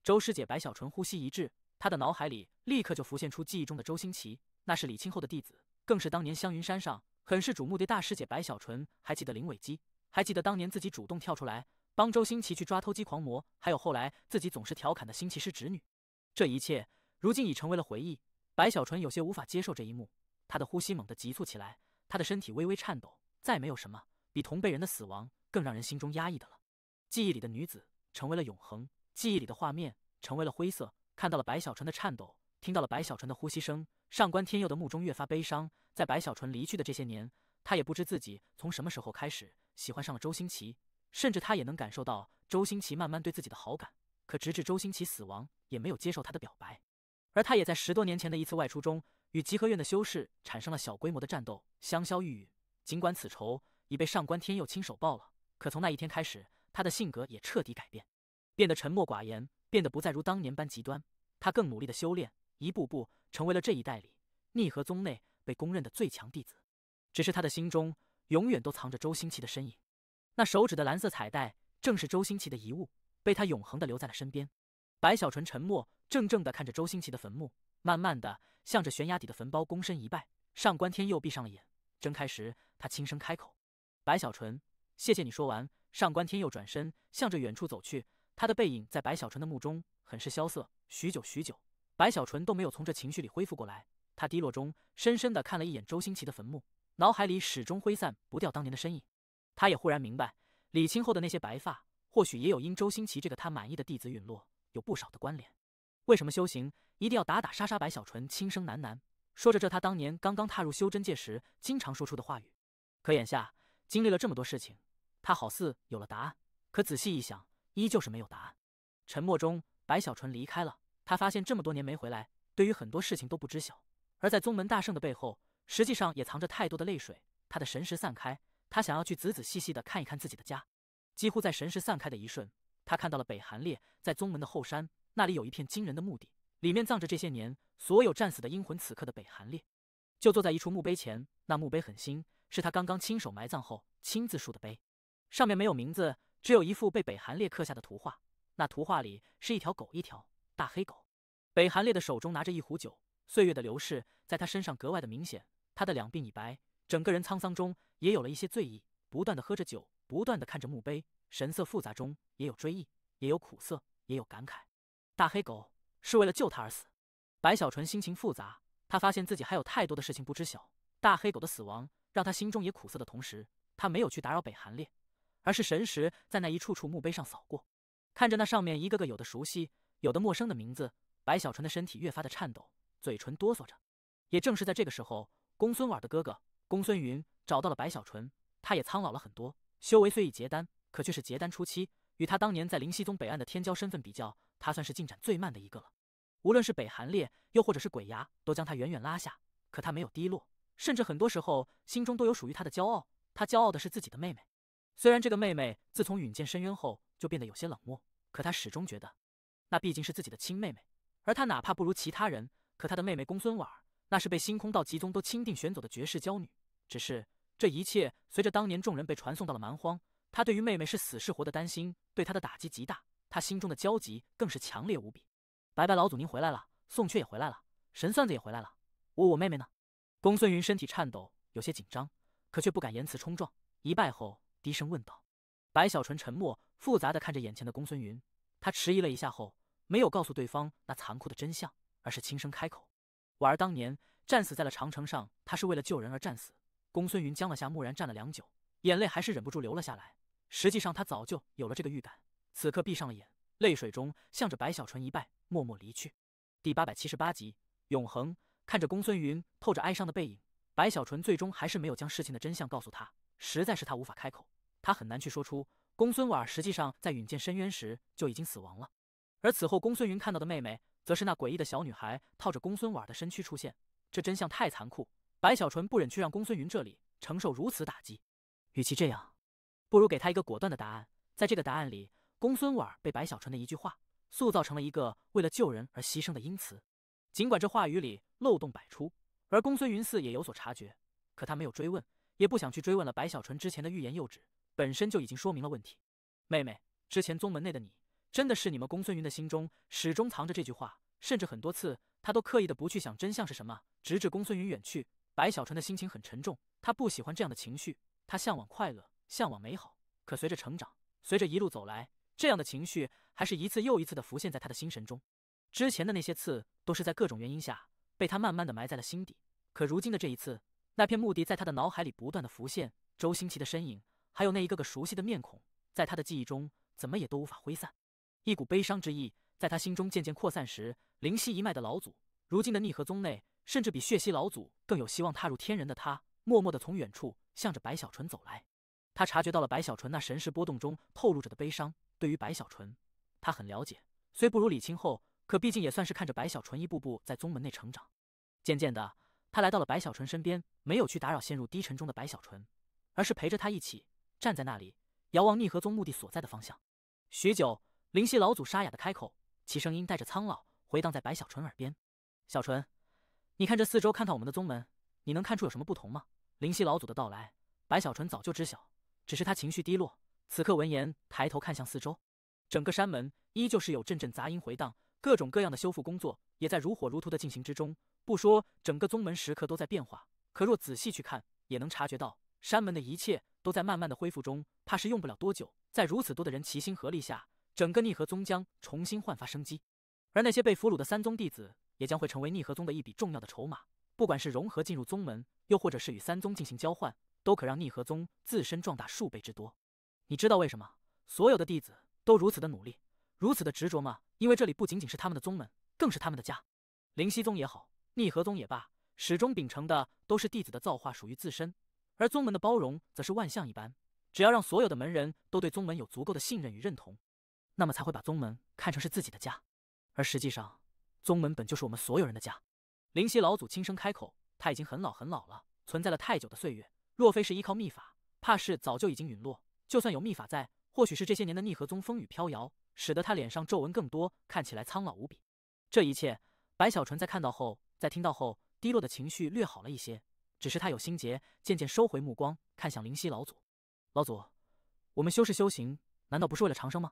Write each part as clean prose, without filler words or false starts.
周师姐白小纯呼吸一滞，她的脑海里立刻就浮现出记忆中的周星驰，那是李清后的弟子，更是当年香云山上很是瞩目的大师姐白小纯。还记得林伟基，还记得当年自己主动跳出来帮周星驰去抓偷鸡狂魔，还有后来自己总是调侃的星骑师侄女。这一切如今已成为了回忆。白小纯有些无法接受这一幕，她的呼吸猛地急促起来，她的身体微微颤抖。再没有什么比同辈人的死亡更让人心中压抑的了。记忆里的女子成为了永恒，记忆里的画面成为了灰色。看到了白小纯的颤抖，听到了白小纯的呼吸声，上官天佑的目中越发悲伤。在白小纯离去的这些年，他也不知自己从什么时候开始喜欢上了周星驰，甚至他也能感受到周星驰慢慢对自己的好感。可直至周星驰死亡，也没有接受他的表白。而他也在10多年前的一次外出中，与集合院的修士产生了小规模的战斗，香消玉殒。尽管此仇已被上官天佑亲手报了，可从那一天开始，他的性格也彻底改变，变得沉默寡言，变得不再如当年般极端。他更努力的修炼，一步步成为了这一代里逆河宗内被公认的最强弟子。只是他的心中永远都藏着周星驰的身影，那手指的蓝色彩带正是周星驰的遗物，被他永恒的留在了身边。白小纯沉默怔怔地看着周星驰的坟墓，慢慢的向着悬崖底的坟包躬身一拜。上官天佑闭上了眼，睁开时他轻声开口：白小纯，谢谢你。说完，上官天佑转身向着远处走去，他的背影在白小纯的目中很是萧瑟。许久，白小纯都没有从这情绪里恢复过来。他低落中深深地看了一眼周星驰的坟墓，脑海里始终挥散不掉当年的身影。他也忽然明白，李清后的那些白发或许也有因周星驰这个他满意的弟子陨落有不少的关联。为什么修行一定要打打杀杀？白小纯轻声喃喃说着，这他当年刚刚踏入修真界时经常说出的话语。可眼下经历了这么多事情，他好似有了答案，可仔细一想，依旧是没有答案。沉默中，白小纯离开了。他发现这么多年没回来，对于很多事情都不知晓。而在宗门大圣的背后，实际上也藏着太多的泪水。他的神识散开，他想要去仔仔细细的看一看自己的家。几乎在神识散开的一瞬，他看到了北韩烈在宗门的后山，那里有一片惊人的墓地，里面葬着这些年所有战死的阴魂。此刻的北韩烈就坐在一处墓碑前，那墓碑很新，是他刚刚亲手埋葬后亲自竖的碑，上面没有名字，只有一幅被北韩烈刻下的图画。那图画里是一条狗，一条大黑狗。北韩烈的手中拿着一壶酒，岁月的流逝在他身上格外的明显。他的两鬓已白，整个人沧桑中也有了一些醉意，不断的喝着酒，不断的看着墓碑，神色复杂中也有追忆，也有苦涩，也有感慨。大黑狗是为了救他而死。白小纯心情复杂，他发现自己还有太多的事情不知晓。大黑狗的死亡让他心中也苦涩的同时，他没有去打扰北韩烈，而是神识在那一处处墓碑上扫过，看着那上面一个个有的熟悉有的陌生的名字，白小纯的身体越发的颤抖，嘴唇哆嗦着。也正是在这个时候，公孙婉的哥哥公孙云找到了白小纯。他也苍老了很多，修为虽已结丹，可却是结丹初期，与他当年在灵溪宗北岸的天骄身份比较，他算是进展最慢的一个了。无论是北韩烈又或者是鬼牙，都将他远远拉下，可他没有低落，甚至很多时候心中都有属于他的骄傲。他骄傲的是自己的妹妹，虽然这个妹妹自从陨剑深渊后就变得有些冷漠，可他始终觉得那毕竟是自己的亲妹妹。而他哪怕不如其他人，可他的妹妹公孙婉那是被星空道极宗都钦定选走的绝世娇女。只是这一切随着当年众人被传送到了蛮荒，他对于妹妹是死是活的担心对他的打击极大，他心中的焦急更是强烈无比。白白老祖您回来了，宋缺也回来了，神算子也回来了，我妹妹呢？公孙云身体颤抖，有些紧张，可却不敢言辞冲撞，一拜后低声问道。白小纯沉默复杂地看着眼前的公孙云，他迟疑了一下后没有告诉对方那残酷的真相，而是轻声开口：婉儿当年战死在了长城上，他是为了救人而战死。公孙云僵了下，木然站了良久，眼泪还是忍不住流了下来。实际上他早就有了这个预感，此刻闭上了眼，泪水中向着白小纯一拜，默默离去。第878集永恒。看着公孙云透着哀伤的背影，白小纯最终还是没有将事情的真相告诉他，实在是他无法开口，他很难去说出公孙婉实际上在陨剑深渊时就已经死亡了。而此后公孙云看到的妹妹，则是那诡异的小女孩套着公孙婉的身躯出现。这真相太残酷，白小纯不忍去让公孙云这里承受如此打击，与其这样，不如给他一个果断的答案。在这个答案里，公孙婉被白小纯的一句话塑造成了一个为了救人而牺牲的英雌。尽管这话语里漏洞百出，而公孙云似也有所察觉，可他没有追问，也不想去追问了。白小纯之前的欲言又止，本身就已经说明了问题。妹妹，之前宗门内的你真的是你们公孙云的心中始终藏着这句话，甚至很多次他都刻意的不去想真相是什么，直至公孙云远去。白小纯的心情很沉重，他不喜欢这样的情绪，他向往快乐，向往美好。可随着成长，随着一路走来，这样的情绪还是一次又一次的浮现在他的心神中。之前的那些次都是在各种原因下被他慢慢的埋在了心底，可如今的这一次，那片墓地在他的脑海里不断的浮现，周星齐的身影，还有那一个个熟悉的面孔，在他的记忆中怎么也都无法挥散。一股悲伤之意在他心中渐渐扩散时，灵犀一脉的老祖，如今的逆河宗内，甚至比血溪老祖更有希望踏入天人的他，默默地从远处向着白小纯走来。他察觉到了白小纯那神识波动中透露着的悲伤。对于白小纯，他很了解，虽不如李清后，可毕竟也算是看着白小纯一步步在宗门内成长。渐渐的，他来到了白小纯身边，没有去打扰陷入低沉中的白小纯，而是陪着他一起站在那里，遥望逆河宗墓地所在的方向。许久，灵犀老祖沙哑的开口，其声音带着苍老，回荡在白小纯耳边：“小纯，你看这四周，看看我们的宗门，你能看出有什么不同吗？”灵犀老祖的到来，白小纯早就知晓，只是他情绪低落，此刻闻言，抬头看向四周，整个山门依旧是有阵阵杂音回荡，各种各样的修复工作也在如火如荼的进行之中。不说整个宗门时刻都在变化，可若仔细去看，也能察觉到山门的一切都在慢慢的恢复中，怕是用不了多久，在如此多的人齐心合力下，整个逆河宗将重新焕发生机。而那些被俘虏的三宗弟子，也将会成为逆河宗的一笔重要的筹码，不管是融合进入宗门，又或者是与三宗进行交换，都可让逆河宗自身壮大数倍之多。你知道为什么所有的弟子都如此的努力，如此的执着吗？因为这里不仅仅是他们的宗门，更是他们的家。灵犀宗也好，逆河宗也罢，始终秉承的都是弟子的造化属于自身，而宗门的包容则是万象一般。只要让所有的门人都对宗门有足够的信任与认同，那么才会把宗门看成是自己的家。而实际上，宗门本就是我们所有人的家。灵犀老祖轻声开口，他已经很老很老了，存在了太久的岁月，若非是依靠秘法，怕是早就已经陨落。就算有秘法在，或许是这些年的逆河宗风雨飘摇，使得他脸上皱纹更多，看起来苍老无比。这一切，白小纯在看到后，在听到后，低落的情绪略好了一些，只是他有心结，渐渐收回目光，看向灵犀老祖。老祖，我们修士修行，难道不是为了长生吗？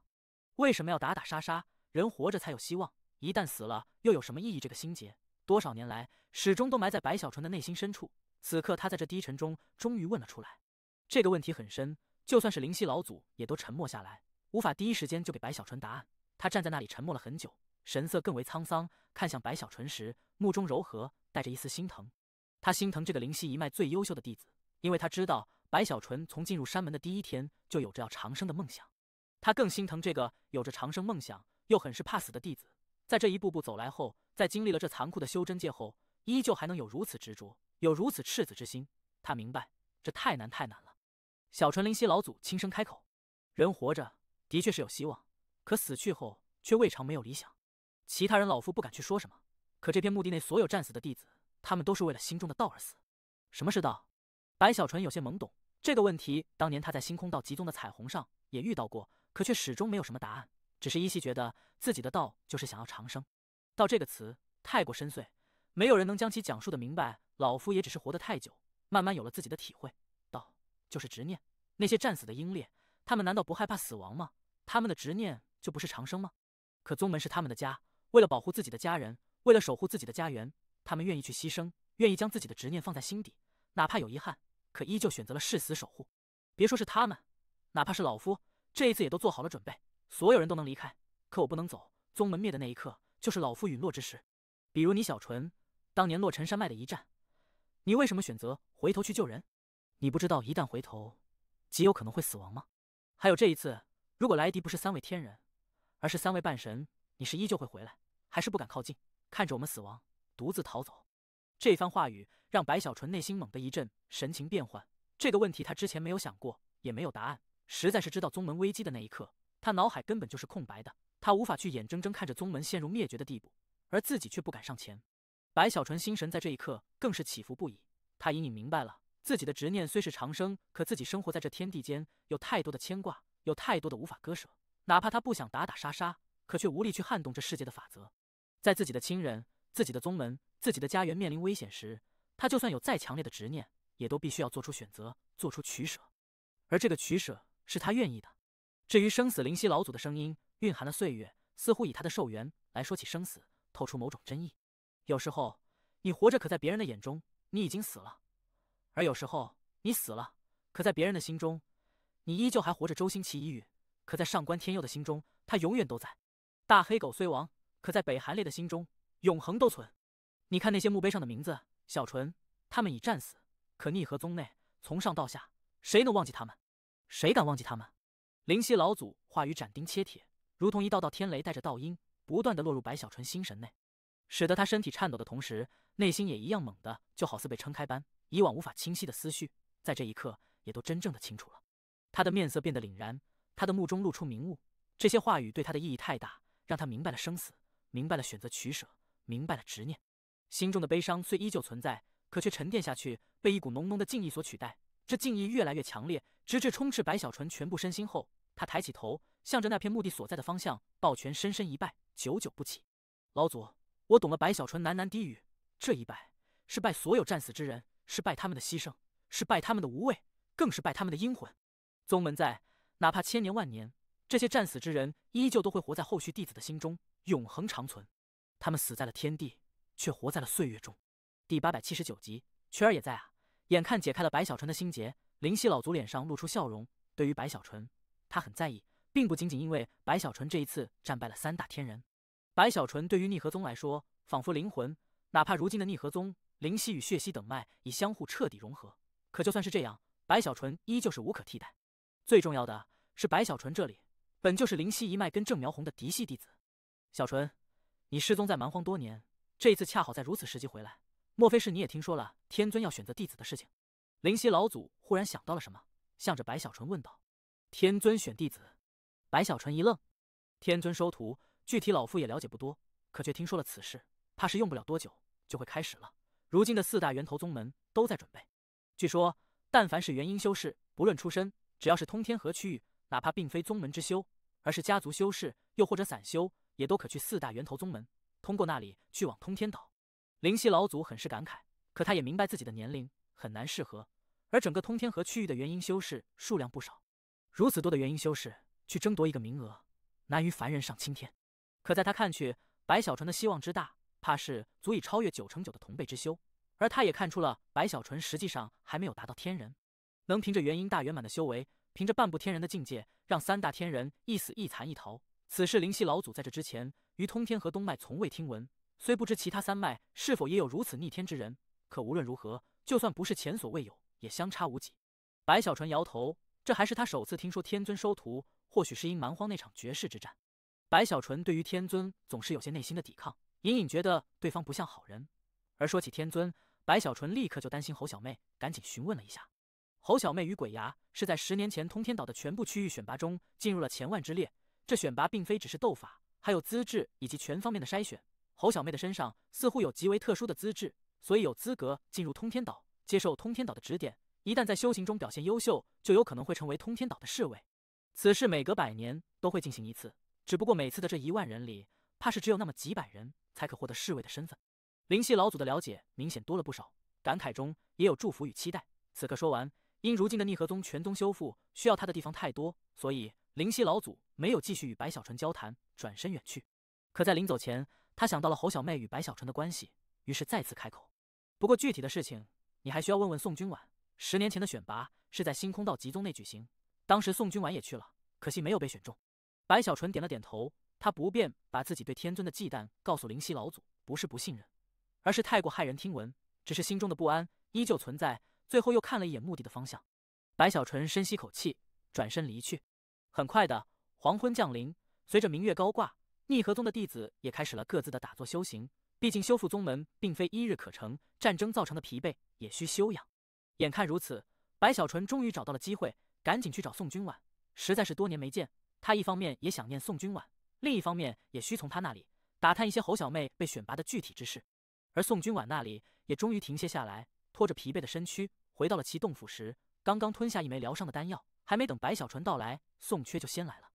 为什么要打打杀杀？人活着才有希望，一旦死了，又有什么意义？这个心结，多少年来始终都埋在白小纯的内心深处。此刻，他在这低沉中终于问了出来。这个问题很深，就算是灵犀老祖也都沉默下来，无法第一时间就给白小纯答案。他站在那里沉默了很久，神色更为沧桑，看向白小纯时，目中柔和，带着一丝心疼。他心疼这个灵犀一脉最优秀的弟子，因为他知道白小纯从进入山门的第一天就有着要长生的梦想。他更心疼这个有着长生梦想又很是怕死的弟子，在这一步步走来后，在经历了这残酷的修真界后，依旧还能有如此执着，有如此赤子之心。他明白，这太难太难了。小纯灵犀老祖轻声开口：“人活着的确是有希望，可死去后却未尝没有理想。其他人老夫不敢去说什么，可这片墓地内所有战死的弟子，他们都是为了心中的道而死。”什么是道？白小纯有些懵懂。这个问题当年他在星空道集宗的彩虹上也遇到过，可却始终没有什么答案，只是依稀觉得自己的道就是想要长生。道这个词太过深邃，没有人能将其讲述的明白。老夫也只是活得太久，慢慢有了自己的体会。道就是执念，那些战死的英烈，他们难道不害怕死亡吗？他们的执念就不是长生吗？可宗门是他们的家，为了保护自己的家人，为了守护自己的家园，他们愿意去牺牲，愿意将自己的执念放在心底，哪怕有遗憾，可依旧选择了誓死守护。别说是他们，哪怕是老夫，这一次也都做好了准备，所有人都能离开，可我不能走。宗门灭的那一刻，就是老夫陨落之时。比如你小纯，当年洛尘山脉的一战，你为什么选择回头去救人？你不知道一旦回头，极有可能会死亡吗？还有这一次，如果来敌不是3位天人，而是3位半神，你是依旧会回来，还是不敢靠近，看着我们死亡，独自逃走？这番话语让白小纯内心猛地一震，神情变幻。这个问题他之前没有想过，也没有答案。实在是知道宗门危机的那一刻，他脑海根本就是空白的，他无法去眼睁睁看着宗门陷入灭绝的地步，而自己却不敢上前。白小纯心神在这一刻更是起伏不已，他隐隐明白了，自己的执念虽是长生，可自己生活在这天地间，有太多的牵挂，有太多的无法割舍。哪怕他不想打打杀杀，可却无力去撼动这世界的法则。在自己的亲人、自己的宗门、自己的家园面临危险时，他就算有再强烈的执念，也都必须要做出选择，做出取舍。而这个取舍是他愿意的。至于生死灵犀老祖的声音蕴含了岁月，似乎以他的寿元来说起生死，透出某种真意。有时候你活着，可在别人的眼中你已经死了；而有时候你死了，可在别人的心中你依旧还活着。周星齐一遇，可在上官天佑的心中他永远都在；大黑狗虽亡，可在北韩烈的心中永恒都存。你看那些墓碑上的名字，小纯他们已战死，可逆河宗内从上到下，谁能忘记他们？谁敢忘记他们？灵犀老祖话语斩钉切铁，如同一道道天雷，带着道音，不断地落入白小纯心神内，使得他身体颤抖的同时，内心也一样猛的，就好似被撑开般，以往无法清晰的思绪，在这一刻也都真正的清楚了。他的面色变得凛然，他的目中露出明悟。这些话语对他的意义太大，让他明白了生死，明白了选择取舍，明白了执念。心中的悲伤虽依旧存在，可却沉淀下去，被一股浓浓的敬意所取代。这敬意越来越强烈，直至充斥白小纯全部身心后，他抬起头，向着那片墓地所在的方向抱拳深深一拜，久久不起。老祖，我懂了。白小纯喃喃低语，这一拜是拜所有战死之人，是拜他们的牺牲，是拜他们的无畏，更是拜他们的阴魂。宗门在，哪怕千年万年，这些战死之人依旧都会活在后续弟子的心中，永恒长存。他们死在了天地，却活在了岁月中。第879集，雀儿也在啊！眼看解开了白小纯的心结，灵犀老祖脸上露出笑容。对于白小纯，他很在意，并不仅仅因为白小纯这一次战败了3大天人。白小纯对于逆河宗来说，仿佛灵魂，哪怕如今的逆河宗灵犀与血犀等脉已相互彻底融合，可就算是这样，白小纯依旧是无可替代。最重要的是，白小纯这里本就是灵犀一脉跟郑苗红的嫡系弟子。小纯，你失踪在蛮荒多年，这一次恰好在如此时机回来，莫非是你也听说了天尊要选择弟子的事情？灵犀老祖忽然想到了什么，向着白小纯问道：“天尊选弟子？”白小纯一愣，天尊收徒，具体老夫也了解不多，可却听说了此事，怕是用不了多久就会开始了。如今的4大源头宗门都在准备，据说但凡是元婴修士，不论出身，只要是通天河区域，哪怕并非宗门之修，而是家族修士，又或者散修，也都可去4大源头宗门，通过那里去往通天岛。灵犀老祖很是感慨，可他也明白自己的年龄很难适合，而整个通天河区域的元婴修士数量不少，如此多的元婴修士去争夺一个名额，难于凡人上青天。可在他看去，白小纯的希望之大，怕是足以超越9成9的同辈之修，而他也看出了白小纯实际上还没有达到天人，能凭着元婴大圆满的修为，凭着半步天人的境界，让3大天人一死一残一逃。此事灵犀老祖在这之前于通天河东脉从未听闻，虽不知其他3脉是否也有如此逆天之人，可无论如何，就算不是前所未有，也相差无几。白小纯摇头，这还是他首次听说天尊收徒，或许是因蛮荒那场绝世之战。白小纯对于天尊总是有些内心的抵抗，隐隐觉得对方不像好人。而说起天尊，白小纯立刻就担心侯小妹，赶紧询问了一下。侯小妹与鬼牙是在10年前通天岛的全部区域选拔中进入了前万之列，这选拔并非只是斗法，还有资质以及全方面的筛选。侯小妹的身上似乎有极为特殊的资质，所以有资格进入通天岛，接受通天岛的指点。一旦在修行中表现优秀，就有可能会成为通天岛的侍卫。此事每隔100年都会进行一次，只不过每次的这1万人里，怕是只有那么几百人才可获得侍卫的身份。灵犀老祖的了解明显多了不少，感慨中也有祝福与期待。此刻说完，因如今的逆河宗全宗修复需要他的地方太多，所以灵犀老祖没有继续与白小纯交谈，转身远去。可在临走前，他想到了侯小妹与白小纯的关系，于是再次开口：“不过具体的事情，你还需要问问宋君婉。10年前的选拔是在星空道极宗内举行，当时宋君婉也去了，可惜没有被选中。”白小纯点了点头，他不便把自己对天尊的忌惮告诉灵犀老祖，不是不信任，而是太过骇人听闻，只是心中的不安依旧存在。最后又看了一眼墓地的方向，白小纯深吸口气，转身离去。很快的，黄昏降临，随着明月高挂，逆河宗的弟子也开始了各自的打坐修行。毕竟修复宗门并非1日可成，战争造成的疲惫也需休养。眼看如此，白小纯终于找到了机会，赶紧去找宋君婉。实在是多年没见，他一方面也想念宋君婉，另一方面也需从他那里打探一些侯小妹被选拔的具体之事。而宋君婉那里也终于停歇下来，拖着疲惫的身躯回到了其洞府时，刚刚吞下一枚疗伤的丹药，还没等白小纯到来，宋缺就先来了。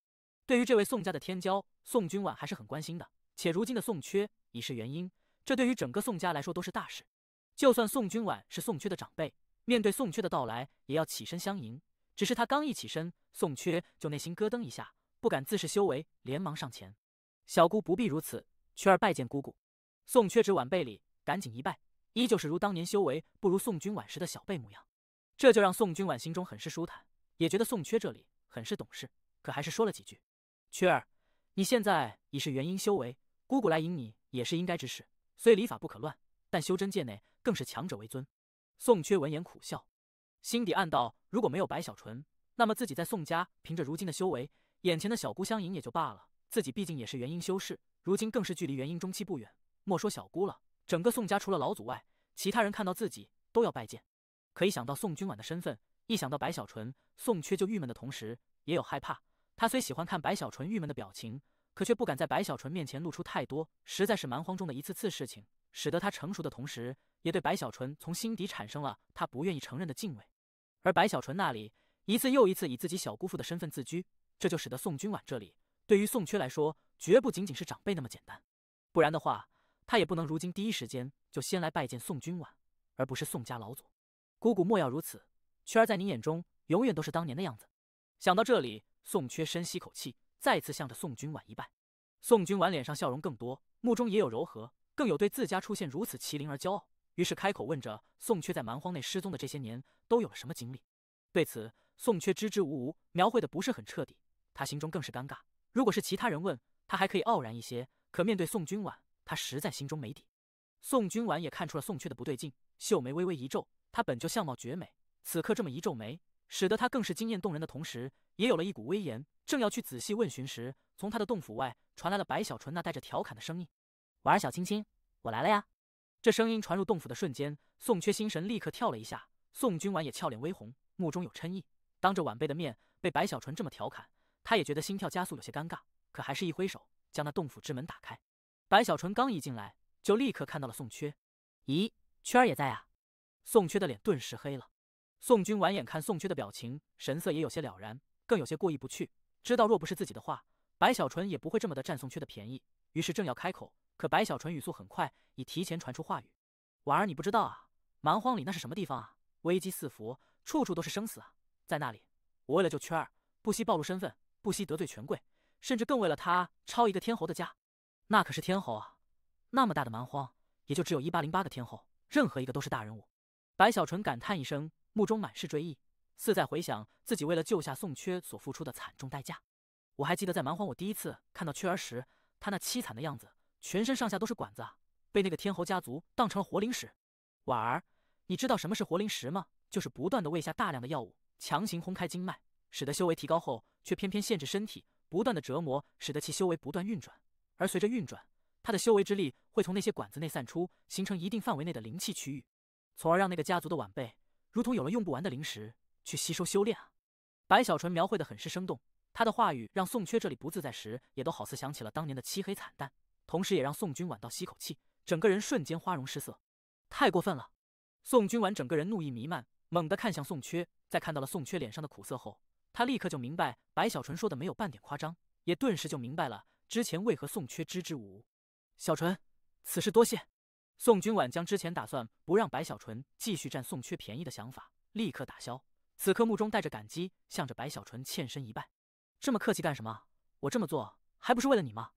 对于这位宋家的天骄，宋君婉还是很关心的，且如今的宋缺已是元婴，这对于整个宋家来说都是大事。就算宋君婉是宋缺的长辈，面对宋缺的到来也要起身相迎，只是他刚一起身，宋缺就内心咯噔一下，不敢自恃修为，连忙上前。小姑不必如此，缺儿拜见姑姑。宋缺指晚辈礼，赶紧一拜，依旧是如当年修为不如宋君婉时的小辈模样。这就让宋君婉心中很是舒坦，也觉得宋缺这里很是懂事，可还是说了几句：“缺儿，你现在已是元婴修为，姑姑来迎你也是应该之事。虽礼法不可乱，但修真界内更是强者为尊。”宋缺闻言苦笑，心底暗道：如果没有白小纯，那么自己在宋家凭着如今的修为，眼前的小姑相迎也就罢了。自己毕竟也是元婴修士，如今更是距离元婴中期不远。莫说小姑了，整个宋家除了老祖外，其他人看到自己都要拜见。可一想到宋君婉的身份，一想到白小纯，宋缺就郁闷的同时也有害怕。他虽喜欢看白小纯郁闷的表情，可却不敢在白小纯面前露出太多，实在是蛮荒中的一次事情，使得他成熟的同时，也对白小纯从心底产生了他不愿意承认的敬畏。而白小纯那里一次又一次以自己小姑父的身份自居，这就使得宋君婉这里对于宋缺来说，绝不仅仅是长辈那么简单。不然的话，他也不能如今第一时间就先来拜见宋君婉，而不是宋家老祖。姑姑莫要如此，缺儿在您眼中永远都是当年的样子。想到这里，宋缺深吸口气，再次向着宋君婉一拜。宋君婉脸上笑容更多，目中也有柔和，更有对自家出现如此麒麟而骄傲，于是开口问着宋缺在蛮荒内失踪的这些年都有了什么经历。对此，宋缺支支吾吾，描绘的不是很彻底，他心中更是尴尬。如果是其他人问，他还可以傲然一些，可面对宋君婉，他实在心中没底。宋君婉也看出了宋缺的不对劲，秀眉微微一皱。她本就相貌绝美，此刻这么一皱眉，使得她更是惊艳动人的同时，也有了一股威严。正要去仔细问询时，从她的洞府外传来了白小纯那带着调侃的声音：“婉儿小青青，我来了呀！”这声音传入洞府的瞬间，宋缺心神立刻跳了一下，宋君婉也俏脸微红，目中有嗔意。当着晚辈的面被白小纯这么调侃，他也觉得心跳加速，有些尴尬，可还是一挥手将那洞府之门打开。白小纯刚一进来，就立刻看到了宋缺。咦，缺儿也在啊？宋缺的脸顿时黑了。宋君婉眼看宋缺的表情，神色也有些了然，更有些过意不去。知道若不是自己的话，白小纯也不会这么的占宋缺的便宜。于是正要开口，可白小纯语速很快，已提前传出话语：“婉儿，你不知道啊，蛮荒里那是什么地方啊？危机四伏，处处都是生死啊！在那里，我为了救缺儿，不惜暴露身份，不惜得罪权贵，甚至更为了他抄一个天侯的家。那可是天侯啊！那么大的蛮荒，也就只有1808个天侯，任何一个都是大人物。”白小纯感叹一声，目中满是追忆，似在回想自己为了救下宋缺所付出的惨重代价。我还记得在蛮荒我第一次看到缺儿时，他那凄惨的样子，全身上下都是管子啊，被那个天侯家族当成了活灵石。婉儿，你知道什么是活灵石吗？就是不断的喂下大量的药物，强行轰开经脉，使得修为提高后，却偏偏限制身体，不断的折磨，使得其修为不断运转。而随着运转，他的修为之力会从那些管子内散出，形成一定范围内的灵气区域，从而让那个家族的晚辈如同有了用不完的灵石去吸收修炼啊。白小纯描绘的很是生动，他的话语让宋缺这里不自在时，也都好似想起了当年的漆黑惨淡，同时也让宋君婉倒吸口气，整个人瞬间花容失色。太过分了！宋君婉整个人怒意弥漫，猛地看向宋缺，在看到了宋缺脸上的苦涩后，他立刻就明白白小纯说的没有半点夸张，也顿时就明白了之前为何宋缺支支吾吾。小纯，此事多谢。宋君婉将之前打算不让白小纯继续占宋缺便宜的想法立刻打消，此刻目中带着感激，向着白小纯欠身一拜。这么客气干什么？我这么做还不是为了你吗？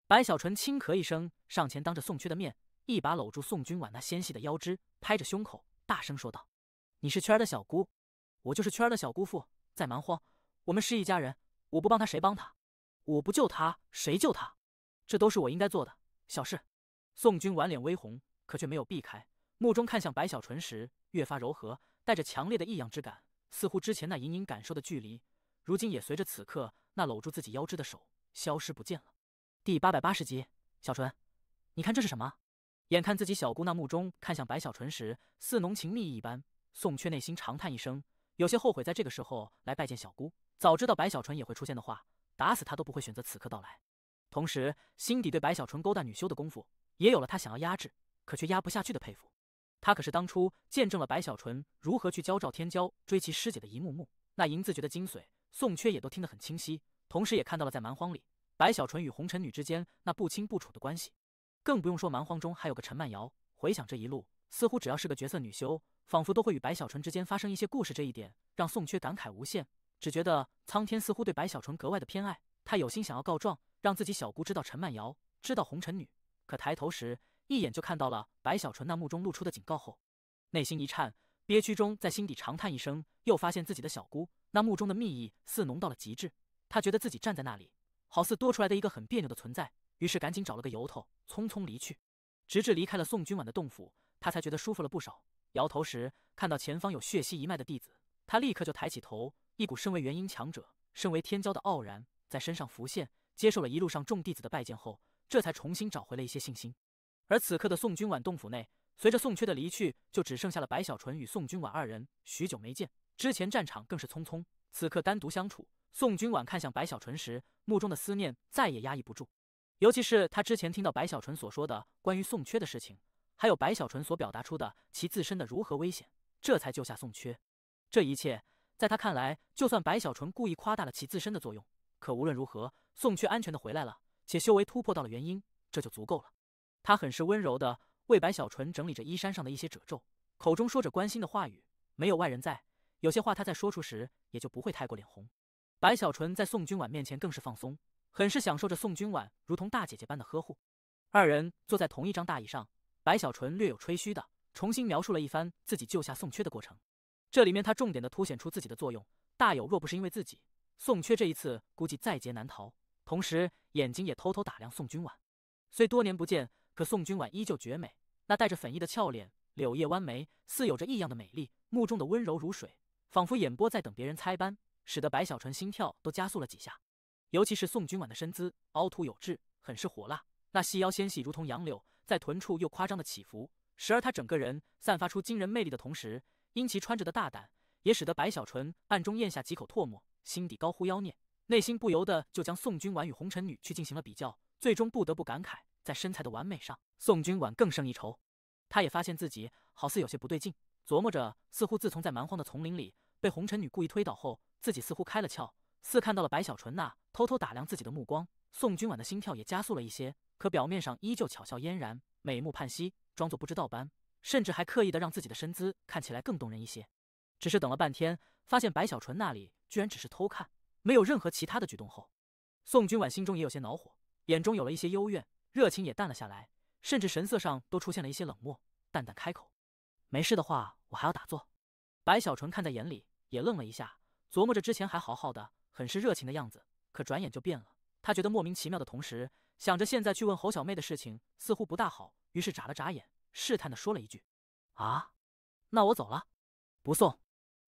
白小纯轻咳一声，上前当着宋缺的面，一把搂住宋君婉那纤细的腰肢，拍着胸口大声说道：“你是缺儿的小姑，我就是缺儿的小姑父，在蛮荒，我们是一家人，我不帮他谁帮他？我不救他谁救他？这都是我应该做的小事。”宋君婉脸微红，可却没有避开，目中看向白小纯时越发柔和，带着强烈的异样之感，似乎之前那隐隐感受的距离，如今也随着此刻那搂住自己腰肢的手消失不见了。第880集，小纯，你看这是什么？眼看自己小姑那目中看向白小纯时，似浓情蜜意一般，宋缺内心长叹一声，有些后悔在这个时候来拜见小姑。早知道白小纯也会出现的话，打死他都不会选择此刻到来。同时，心底对白小纯勾搭女修的功夫，也有了他想要压制，可却压不下去的佩服。他可是当初见证了白小纯如何去教赵天骄追其师姐的一幕幕，那银自诀的精髓，宋缺也都听得很清晰。同时也看到了在蛮荒里，白小纯与红尘女之间那不清不楚的关系。更不用说蛮荒中还有个陈曼瑶，回想这一路，似乎只要是个角色女修，仿佛都会与白小纯之间发生一些故事。这一点让宋缺感慨无限，只觉得苍天似乎对白小纯格外的偏爱，他有心想要告状，让自己小姑知道陈曼瑶，知道红尘女，可抬头时一眼就看到了白小纯那目中露出的警告后，内心一颤，憋屈中在心底长叹一声，又发现自己的小姑那目中的蜜意似浓到了极致。他觉得自己站在那里，好似多出来的一个很别扭的存在，于是赶紧找了个由头，匆匆离去。直至离开了宋君婉的洞府，他才觉得舒服了不少。摇头时，看到前方有血溪一脉的弟子，他立刻就抬起头，一股身为元婴强者、身为天骄的傲然在身上浮现。接受了一路上众弟子的拜见后，这才重新找回了一些信心。而此刻的宋君婉洞府内，随着宋缺的离去，就只剩下了白小纯与宋君婉二人。许久没见，之前战场更是匆匆，此刻单独相处，宋君婉看向白小纯时，目中的思念再也压抑不住。尤其是他之前听到白小纯所说的关于宋缺的事情，还有白小纯所表达出的其自身的如何危险，这才救下宋缺。这一切在他看来，就算白小纯故意夸大了其自身的作用，可无论如何，宋缺安全的回来了，且修为突破到了元婴，这就足够了。他很是温柔的为白小纯整理着衣衫上的一些褶皱，口中说着关心的话语。没有外人在，有些话他在说出时也就不会太过脸红。白小纯在宋君婉面前更是放松，很是享受着宋君婉如同大姐姐般的呵护。二人坐在同一张大椅上，白小纯略有吹嘘的重新描述了一番自己救下宋缺的过程。这里面他重点的凸显出自己的作用，大有若不是因为自己，宋缺这一次估计在劫难逃。同时眼睛也偷偷打量宋君婉，虽多年不见，可宋君婉依旧绝美，那带着粉意的俏脸，柳叶弯眉，似有着异样的美丽，目中的温柔如水，仿佛眼波在等别人猜般，使得白小纯心跳都加速了几下。尤其是宋君婉的身姿凹凸有致，很是火辣，那细腰纤细如同杨柳，在臀处又夸张的起伏，时而她整个人散发出惊人魅力的同时，因其穿着的大胆，也使得白小纯暗中咽下几口唾沫，心底高呼妖孽，内心不由得就将宋君婉与红尘女去进行了比较，最终不得不感慨，在身材的完美上，宋君婉更胜一筹。他也发现自己好似有些不对劲，琢磨着，似乎自从在蛮荒的丛林里被红尘女故意推倒后，自己似乎开了窍，似看到了白小纯那偷偷打量自己的目光。宋君婉的心跳也加速了一些，可表面上依旧巧笑嫣然，美目盼兮，装作不知道般，甚至还刻意的让自己的身姿看起来更动人一些。只是等了半天，发现白小纯那里居然只是偷看，没有任何其他的举动后，宋君婉心中也有些恼火，眼中有了一些幽怨，热情也淡了下来，甚至神色上都出现了一些冷漠，淡淡开口：“没事的话，我还要打坐。”白小纯看在眼里，也愣了一下，琢磨着之前还好好的，很是热情的样子，可转眼就变了。他觉得莫名其妙的同时，想着现在去问侯小妹的事情似乎不大好，于是眨了眨眼，试探的说了一句：“啊，那我走了。”不送。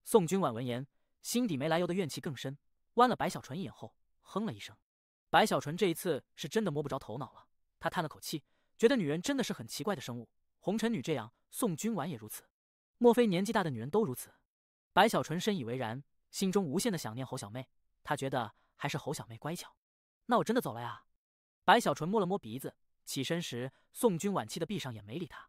宋君婉闻言，心底没来由的怨气更深，剜了白小纯一眼后，哼了一声。白小纯这一次是真的摸不着头脑了，他叹了口气，觉得女人真的是很奇怪的生物，红尘女这样，宋君婉也如此，莫非年纪大的女人都如此？白小纯深以为然，心中无限的想念侯小妹，他觉得还是侯小妹乖巧。那我真的走了呀。白小纯摸了摸鼻子，起身时，宋君婉气得闭上眼没理他。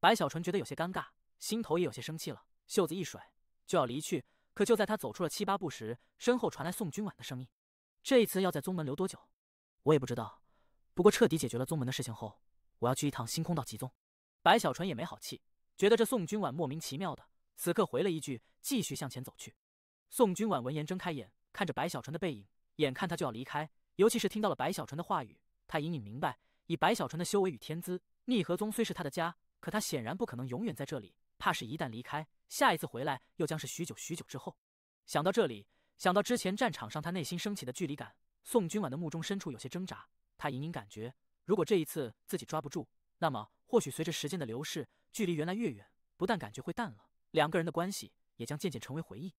白小纯觉得有些尴尬，心头也有些生气了，袖子一甩就要离去，可就在他走出了7、8步时，身后传来宋君婉的声音：“这一次要在宗门留多久？我也不知道，不过彻底解决了宗门的事情后，我要去一趟星空道集宗。”白小纯也没好气，觉得这宋君婉莫名其妙的，此刻回了一句，继续向前走去。宋君婉闻言睁开眼，看着白小纯的背影，眼看他就要离开，尤其是听到了白小纯的话语，他隐隐明白，以白小纯的修为与天资，逆河宗虽是他的家，可他显然不可能永远在这里，怕是一旦离开，下一次回来又将是许久许久之后。想到这里，想到之前战场上他内心升起的距离感，宋君婉的目中深处有些挣扎。他隐隐感觉，如果这一次自己抓不住，那么或许随着时间的流逝，距离原来越远，不但感觉会淡了，两个人的关系也将渐渐成为回忆。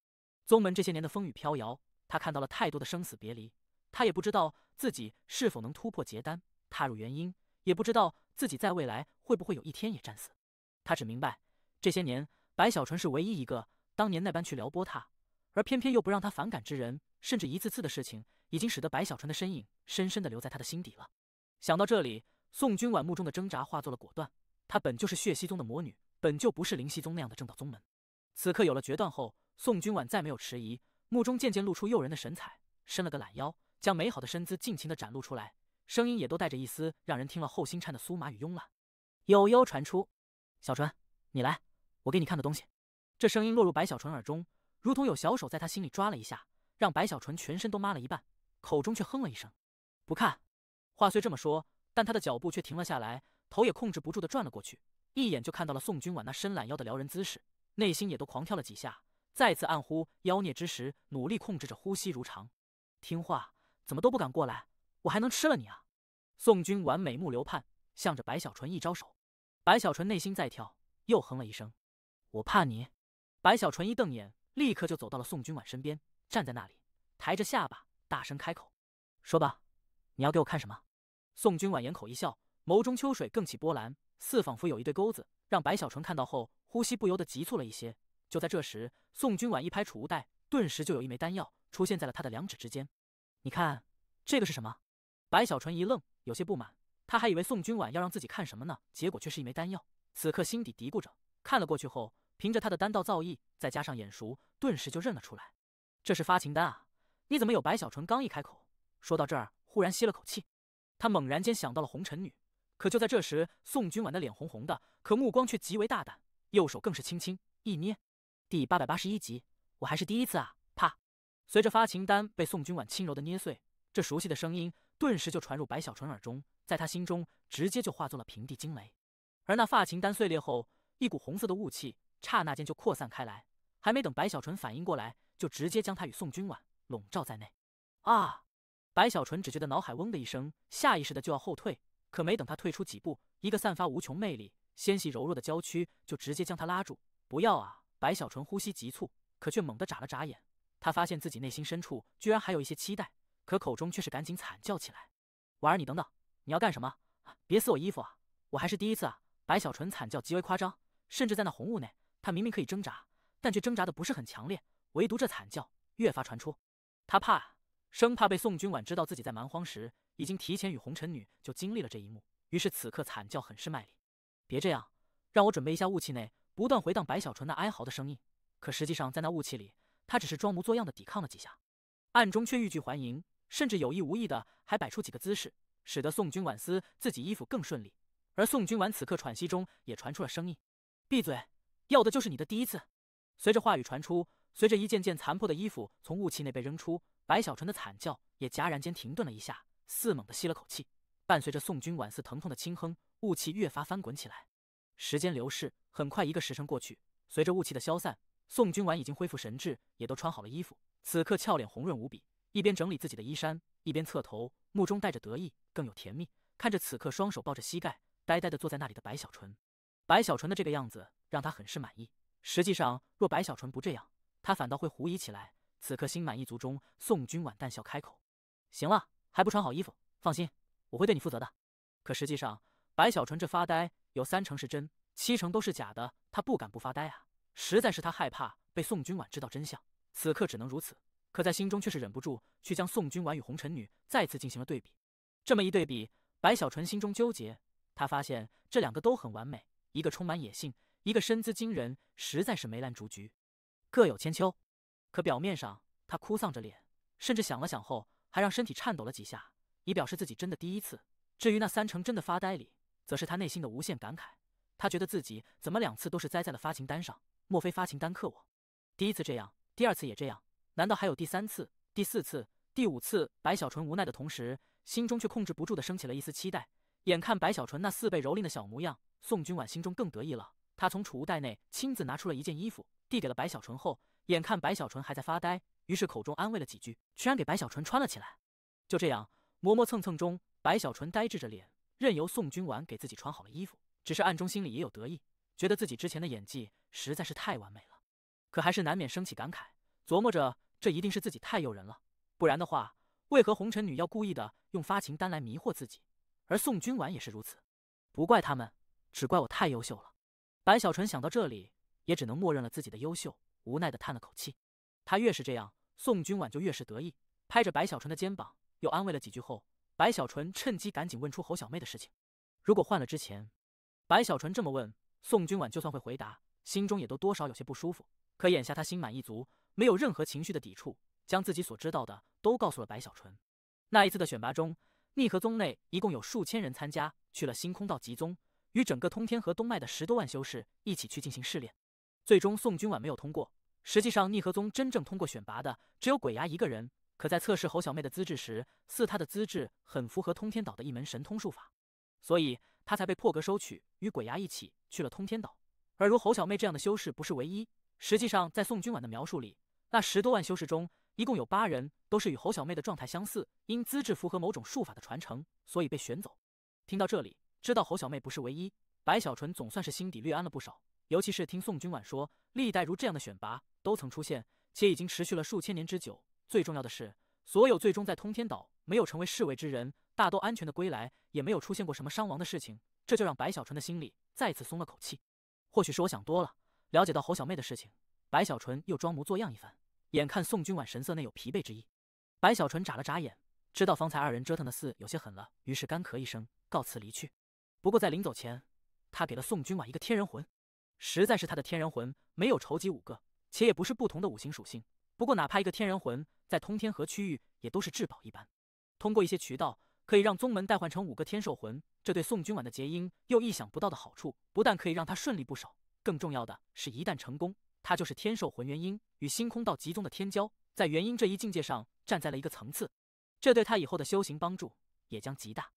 宗门这些年的风雨飘摇，他看到了太多的生死别离，他也不知道自己是否能突破结丹，踏入元婴，也不知道自己在未来会不会有一天也战死。他只明白，这些年白小纯是唯一一个当年那般去撩拨他，而偏偏又不让他反感之人，甚至一次次的事情，已经使得白小纯的身影深深地留在他的心底了。想到这里，宋君婉目中的挣扎化作了果断。她本就是血溪宗的魔女，本就不是灵溪宗那样的正道宗门。此刻有了决断后，宋君婉再没有迟疑，目中渐渐露出诱人的神采，伸了个懒腰，将美好的身姿尽情地展露出来，声音也都带着一丝让人听了后心颤的酥麻与慵懒。悠悠传出：“小纯，你来，我给你看的东西。”这声音落入白小纯耳中，如同有小手在他心里抓了一下，让白小纯全身都麻了一半。口中却哼了一声。不看。话虽这么说，但他的脚步却停了下来，头也控制不住地转了过去，一眼就看到了宋君婉那伸懒腰的撩人姿势，内心也都狂跳了几下，再次暗呼妖孽之时，努力控制着呼吸如常。听话，怎么都不敢过来，我还能吃了你啊！宋君婉美目流盼，向着白小纯一招手。白小纯内心再跳，又哼了一声：“我怕你。”白小纯一瞪眼，立刻就走到了宋君婉身边，站在那里，抬着下巴，大声开口：“说吧，你要给我看什么？”宋君婉掩口一笑，眸中秋水更起波澜，似仿佛有一对钩子，让白小纯看到后，呼吸不由得急促了一些。就在这时，宋君婉一拍储物袋，顿时就有一枚丹药出现在了他的两指之间。你看，这个是什么？白小纯一愣，有些不满，他还以为宋君婉要让自己看什么呢，结果却是一枚丹药。此刻心底嘀咕着，看了过去后，凭着他的丹道造诣，再加上眼熟，顿时就认了出来。这是发情丹啊！你怎么有？白小纯刚一开口，说到这儿，忽然吸了口气。他猛然间想到了红尘女，可就在这时，宋君婉的脸红红的，可目光却极为大胆，右手更是轻轻一捏。第881集，我还是第一次啊！啪！随着发情丹被宋君婉轻柔的捏碎，这熟悉的声音顿时就传入白小纯耳中，在他心中直接就化作了平地惊雷。而那发情丹碎裂后，一股红色的雾气刹那间就扩散开来，还没等白小纯反应过来，就直接将他与宋君婉笼罩在内。啊！白小纯只觉得脑海嗡的一声，下意识的就要后退，可没等他退出几步，一个散发无穷魅力、纤细柔弱的娇躯就直接将他拉住。不要啊！白小纯呼吸急促，可却猛地眨了眨眼，他发现自己内心深处居然还有一些期待，可口中却是赶紧惨叫起来：“婉儿，你等等，你要干什么？别撕我衣服啊！我还是第一次啊！”白小纯惨叫极为夸张，甚至在那红雾内，他明明可以挣扎，但却挣扎的不是很强烈，唯独这惨叫越发传出。他怕啊！生怕被宋君婉知道自己在蛮荒时已经提前与红尘女就经历了这一幕，于是此刻惨叫很是卖力。别这样，让我准备一下。雾气内不断回荡白小纯那哀嚎的声音，可实际上在那雾气里，他只是装模作样的抵抗了几下，暗中却欲拒还迎，甚至有意无意的还摆出几个姿势，使得宋君婉撕自己衣服更顺利。而宋君婉此刻喘息中也传出了声音：“闭嘴，要的就是你的第一次。”随着话语传出，随着一件件残破的衣服从雾气内被扔出，白小纯的惨叫也戛然间停顿了一下，似猛地吸了口气，伴随着宋君婉似疼痛的轻哼，雾气越发翻滚起来。时间流逝，很快一个时辰过去，随着雾气的消散，宋君婉已经恢复神智，也都穿好了衣服，此刻俏脸红润无比，一边整理自己的衣衫，一边侧头，目中带着得意，更有甜蜜，看着此刻双手抱着膝盖，呆呆地坐在那里的白小纯。白小纯的这个样子让他很是满意。实际上，若白小纯不这样，他反倒会狐疑起来。此刻心满意足中，宋君婉淡笑开口：“行了，还不穿好衣服？放心，我会对你负责的。”可实际上，白小纯这发呆有3成是真，7成都是假的。他不敢不发呆啊，实在是他害怕被宋君婉知道真相，此刻只能如此。可在心中却是忍不住去将宋君婉与红尘女再次进行了对比。这么一对比，白小纯心中纠结，他发现这两个都很完美，一个充满野性，一个身姿惊人，实在是梅兰竹菊，各有千秋。可表面上他哭丧着脸，甚至想了想后还让身体颤抖了几下，以表示自己真的第一次。至于那3成真的发呆里，则是他内心的无限感慨。他觉得自己怎么2次都是栽在了发情丹上，莫非发情丹克我？第1次这样，第2次也这样，难道还有第3次、第4次、第5次？白小纯无奈的同时，心中却控制不住的升起了一丝期待。眼看白小纯那4倍蹂躏的小模样，宋君婉心中更得意了。他从储物袋内亲自拿出了一件衣服，递给了白小纯后，眼看白小纯还在发呆，于是口中安慰了几句，居然给白小纯穿了起来。就这样磨磨蹭蹭中，白小纯呆滞着脸，任由宋君婉给自己穿好了衣服，只是暗中心里也有得意，觉得自己之前的演技实在是太完美了。可还是难免升起感慨，琢磨着这一定是自己太诱人了，不然的话，为何红尘女要故意的用发情丹来迷惑自己？而宋君婉也是如此，不怪他们，只怪我太优秀了。白小纯想到这里，也只能默认了自己的优秀，无奈的叹了口气。他越是这样，宋君婉就越是得意，拍着白小纯的肩膀，又安慰了几句后，白小纯趁机赶紧问出侯小妹的事情。如果换了之前，白小纯这么问，宋君婉就算会回答，心中也都多少有些不舒服。可眼下他心满意足，没有任何情绪的抵触，将自己所知道的都告诉了白小纯。那一次的选拔中，逆河宗内一共有数千人参加，去了星空道极宗，与整个通天河东脉的10多万修士一起去进行试炼。最终宋君婉没有通过。实际上逆河宗真正通过选拔的只有鬼牙一个人，可在测试侯小妹的资质时，似她的资质很符合通天岛的一门神通术法，所以她才被破格收取，与鬼牙一起去了通天岛。而如侯小妹这样的修士不是唯一，实际上在宋君婉的描述里，那10多万修士中，一共有8人都是与侯小妹的状态相似，因资质符合某种术法的传承，所以被选走。听到这里，知道侯小妹不是唯一，白小纯总算是心底略安了不少。尤其是听宋君婉说，历代如这样的选拔都曾出现，且已经持续了数千年之久。最重要的是，所有最终在通天岛没有成为侍卫之人，大都安全的归来，也没有出现过什么伤亡的事情，这就让白小纯的心里再次松了口气。或许是我想多了，了解到侯小妹的事情，白小纯又装模作样一番。眼看宋君婉神色内有疲惫之意，白小纯眨了眨眼，知道方才2人折腾的似有些狠了，于是干咳一声，告辞离去。不过在临走前，他给了宋君婉一个天人魂，实在是他的天人魂没有筹集5个，且也不是不同的5行属性。不过哪怕一个天人魂，在通天河区域也都是至宝一般。通过一些渠道，可以让宗门代换成5个天兽魂，这对宋君婉的结姻又意想不到的好处，不但可以让他顺利不少，更重要的是，一旦成功，他就是天兽魂元婴，与星空道极宗的天骄在元婴这一境界上站在了一个层次，这对他以后的修行帮助也将极大。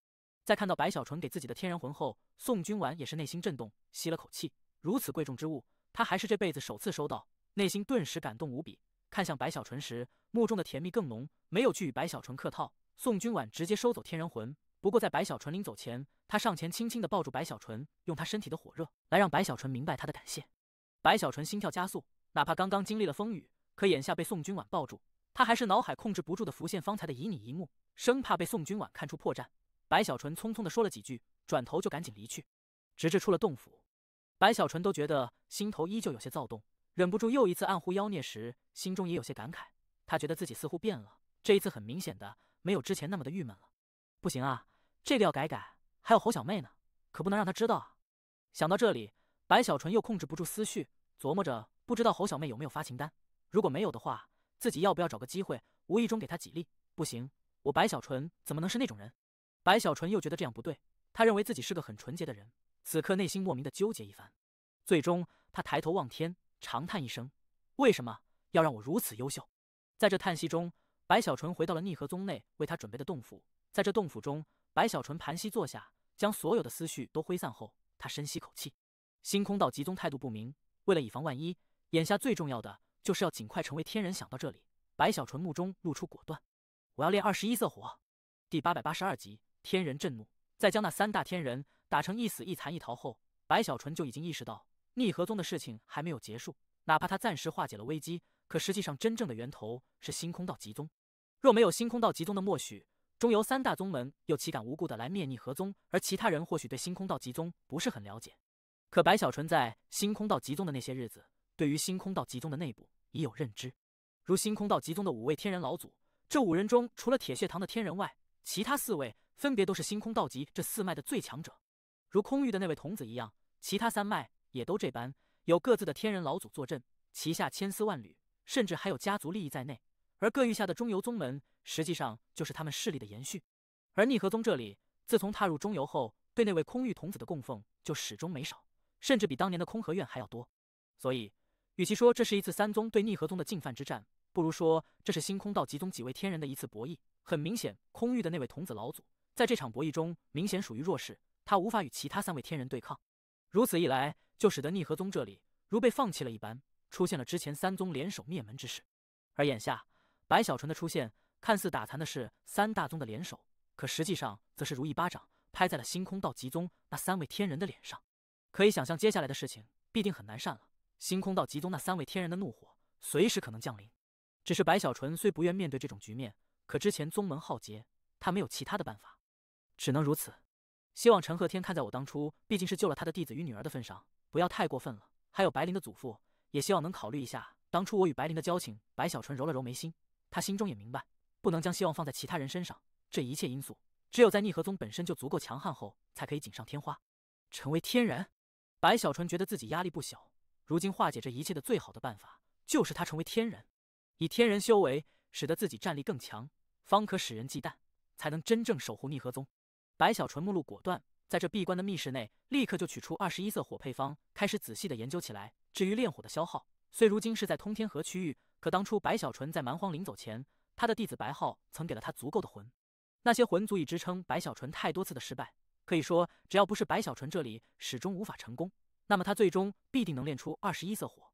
在看到白小纯给自己的天人魂后，宋君婉也是内心震动，吸了口气。如此贵重之物，他还是这辈子首次收到，内心顿时感动无比。看向白小纯时，目中的甜蜜更浓，没有去与白小纯客套。宋君婉直接收走天人魂。不过在白小纯临走前，他上前轻轻地抱住白小纯，用他身体的火热来让白小纯明白他的感谢。白小纯心跳加速，哪怕刚刚经历了风雨，可眼下被宋君婉抱住，他还是脑海控制不住的浮现方才的旖旎一幕，生怕被宋君婉看出破绽。白小纯匆匆地说了几句，转头就赶紧离去。直至出了洞府，白小纯都觉得心头依旧有些躁动，忍不住又一次暗呼妖孽时，心中也有些感慨。他觉得自己似乎变了，这一次很明显的没有之前那么的郁闷了。不行啊，这个要改改，还有侯小妹呢，可不能让她知道啊。想到这里，白小纯又控制不住思绪，琢磨着不知道侯小妹有没有发情单，如果没有的话，自己要不要找个机会无意中给她几粒？不行，我白小纯怎么能是那种人？白小纯又觉得这样不对，他认为自己是个很纯洁的人，此刻内心莫名的纠结一番。最终他抬头望天，长叹一声，为什么要让我如此优秀？在这叹息中，白小纯回到了逆河宗内为他准备的洞府。在这洞府中，白小纯盘膝坐下，将所有的思绪都挥散后，他深吸口气。星空道极宗态度不明，为了以防万一，眼下最重要的就是要尽快成为天人。想到这里，白小纯目中露出果断，我要练21色火。第882集天人震怒。在将那3大天人打成一死一残一逃后，白小纯就已经意识到逆河宗的事情还没有结束，哪怕他暂时化解了危机，可实际上真正的源头是星空道极宗。若没有星空道极宗的默许，中游3大宗门又岂敢无故的来灭逆河宗？而其他人或许对星空道极宗不是很了解，可白小纯在星空道极宗的那些日子，对于星空道极宗的内部已有认知。如星空道极宗的5位天人老祖，这5人中除了铁血堂的天人外，其他4位分别都是星空道极这4脉的最强者。如空域的那位童子一样，其他3脉也都这般，有各自的天人老祖坐镇，旗下千丝万缕，甚至还有家族利益在内。而各域下的中游宗门，实际上就是他们势力的延续。而逆河宗这里，自从踏入中游后，对那位空域童子的供奉就始终没少，甚至比当年的空河院还要多。所以，与其说这是一次3宗对逆河宗的进犯之战，不如说这是星空道极宗几位天人的一次博弈。很明显，空域的那位童子老祖在这场博弈中明显属于弱势，他无法与其他3位天人对抗。如此一来，就使得逆河宗这里如被放弃了一般，出现了之前3宗联手灭门之势。而眼下白小纯的出现，看似打残的是3大宗的联手，可实际上则是如一巴掌拍在了星空道极宗那3位天人的脸上。可以想象接下来的事情必定很难善了，星空道极宗那3位天人的怒火随时可能降临。只是白小纯虽不愿面对这种局面，可之前宗门浩劫，他没有其他的办法，只能如此。希望陈鹤天看在我当初毕竟是救了他的弟子与女儿的份上，不要太过分了。还有白灵的祖父，也希望能考虑一下当初我与白灵的交情。白小纯揉了揉眉心，他心中也明白，不能将希望放在其他人身上，这一切因素只有在逆河宗本身就足够强悍后，才可以锦上添花，成为天人。白小纯觉得自己压力不小，如今化解这一切的最好的办法，就是他成为天人，以天人修为，使得自己战力更强，方可使人忌惮，才能真正守护逆河宗。白小纯目露果断，在这闭关的密室内，立刻就取出21色火配方，开始仔细的研究起来。至于炼火的消耗，虽如今是在通天河区域，可当初白小纯在蛮荒临走前，他的弟子白浩曾给了他足够的魂，那些魂足以支撑白小纯太多次的失败。可以说，只要不是白小纯这里始终无法成功，那么他最终必定能练出21色火。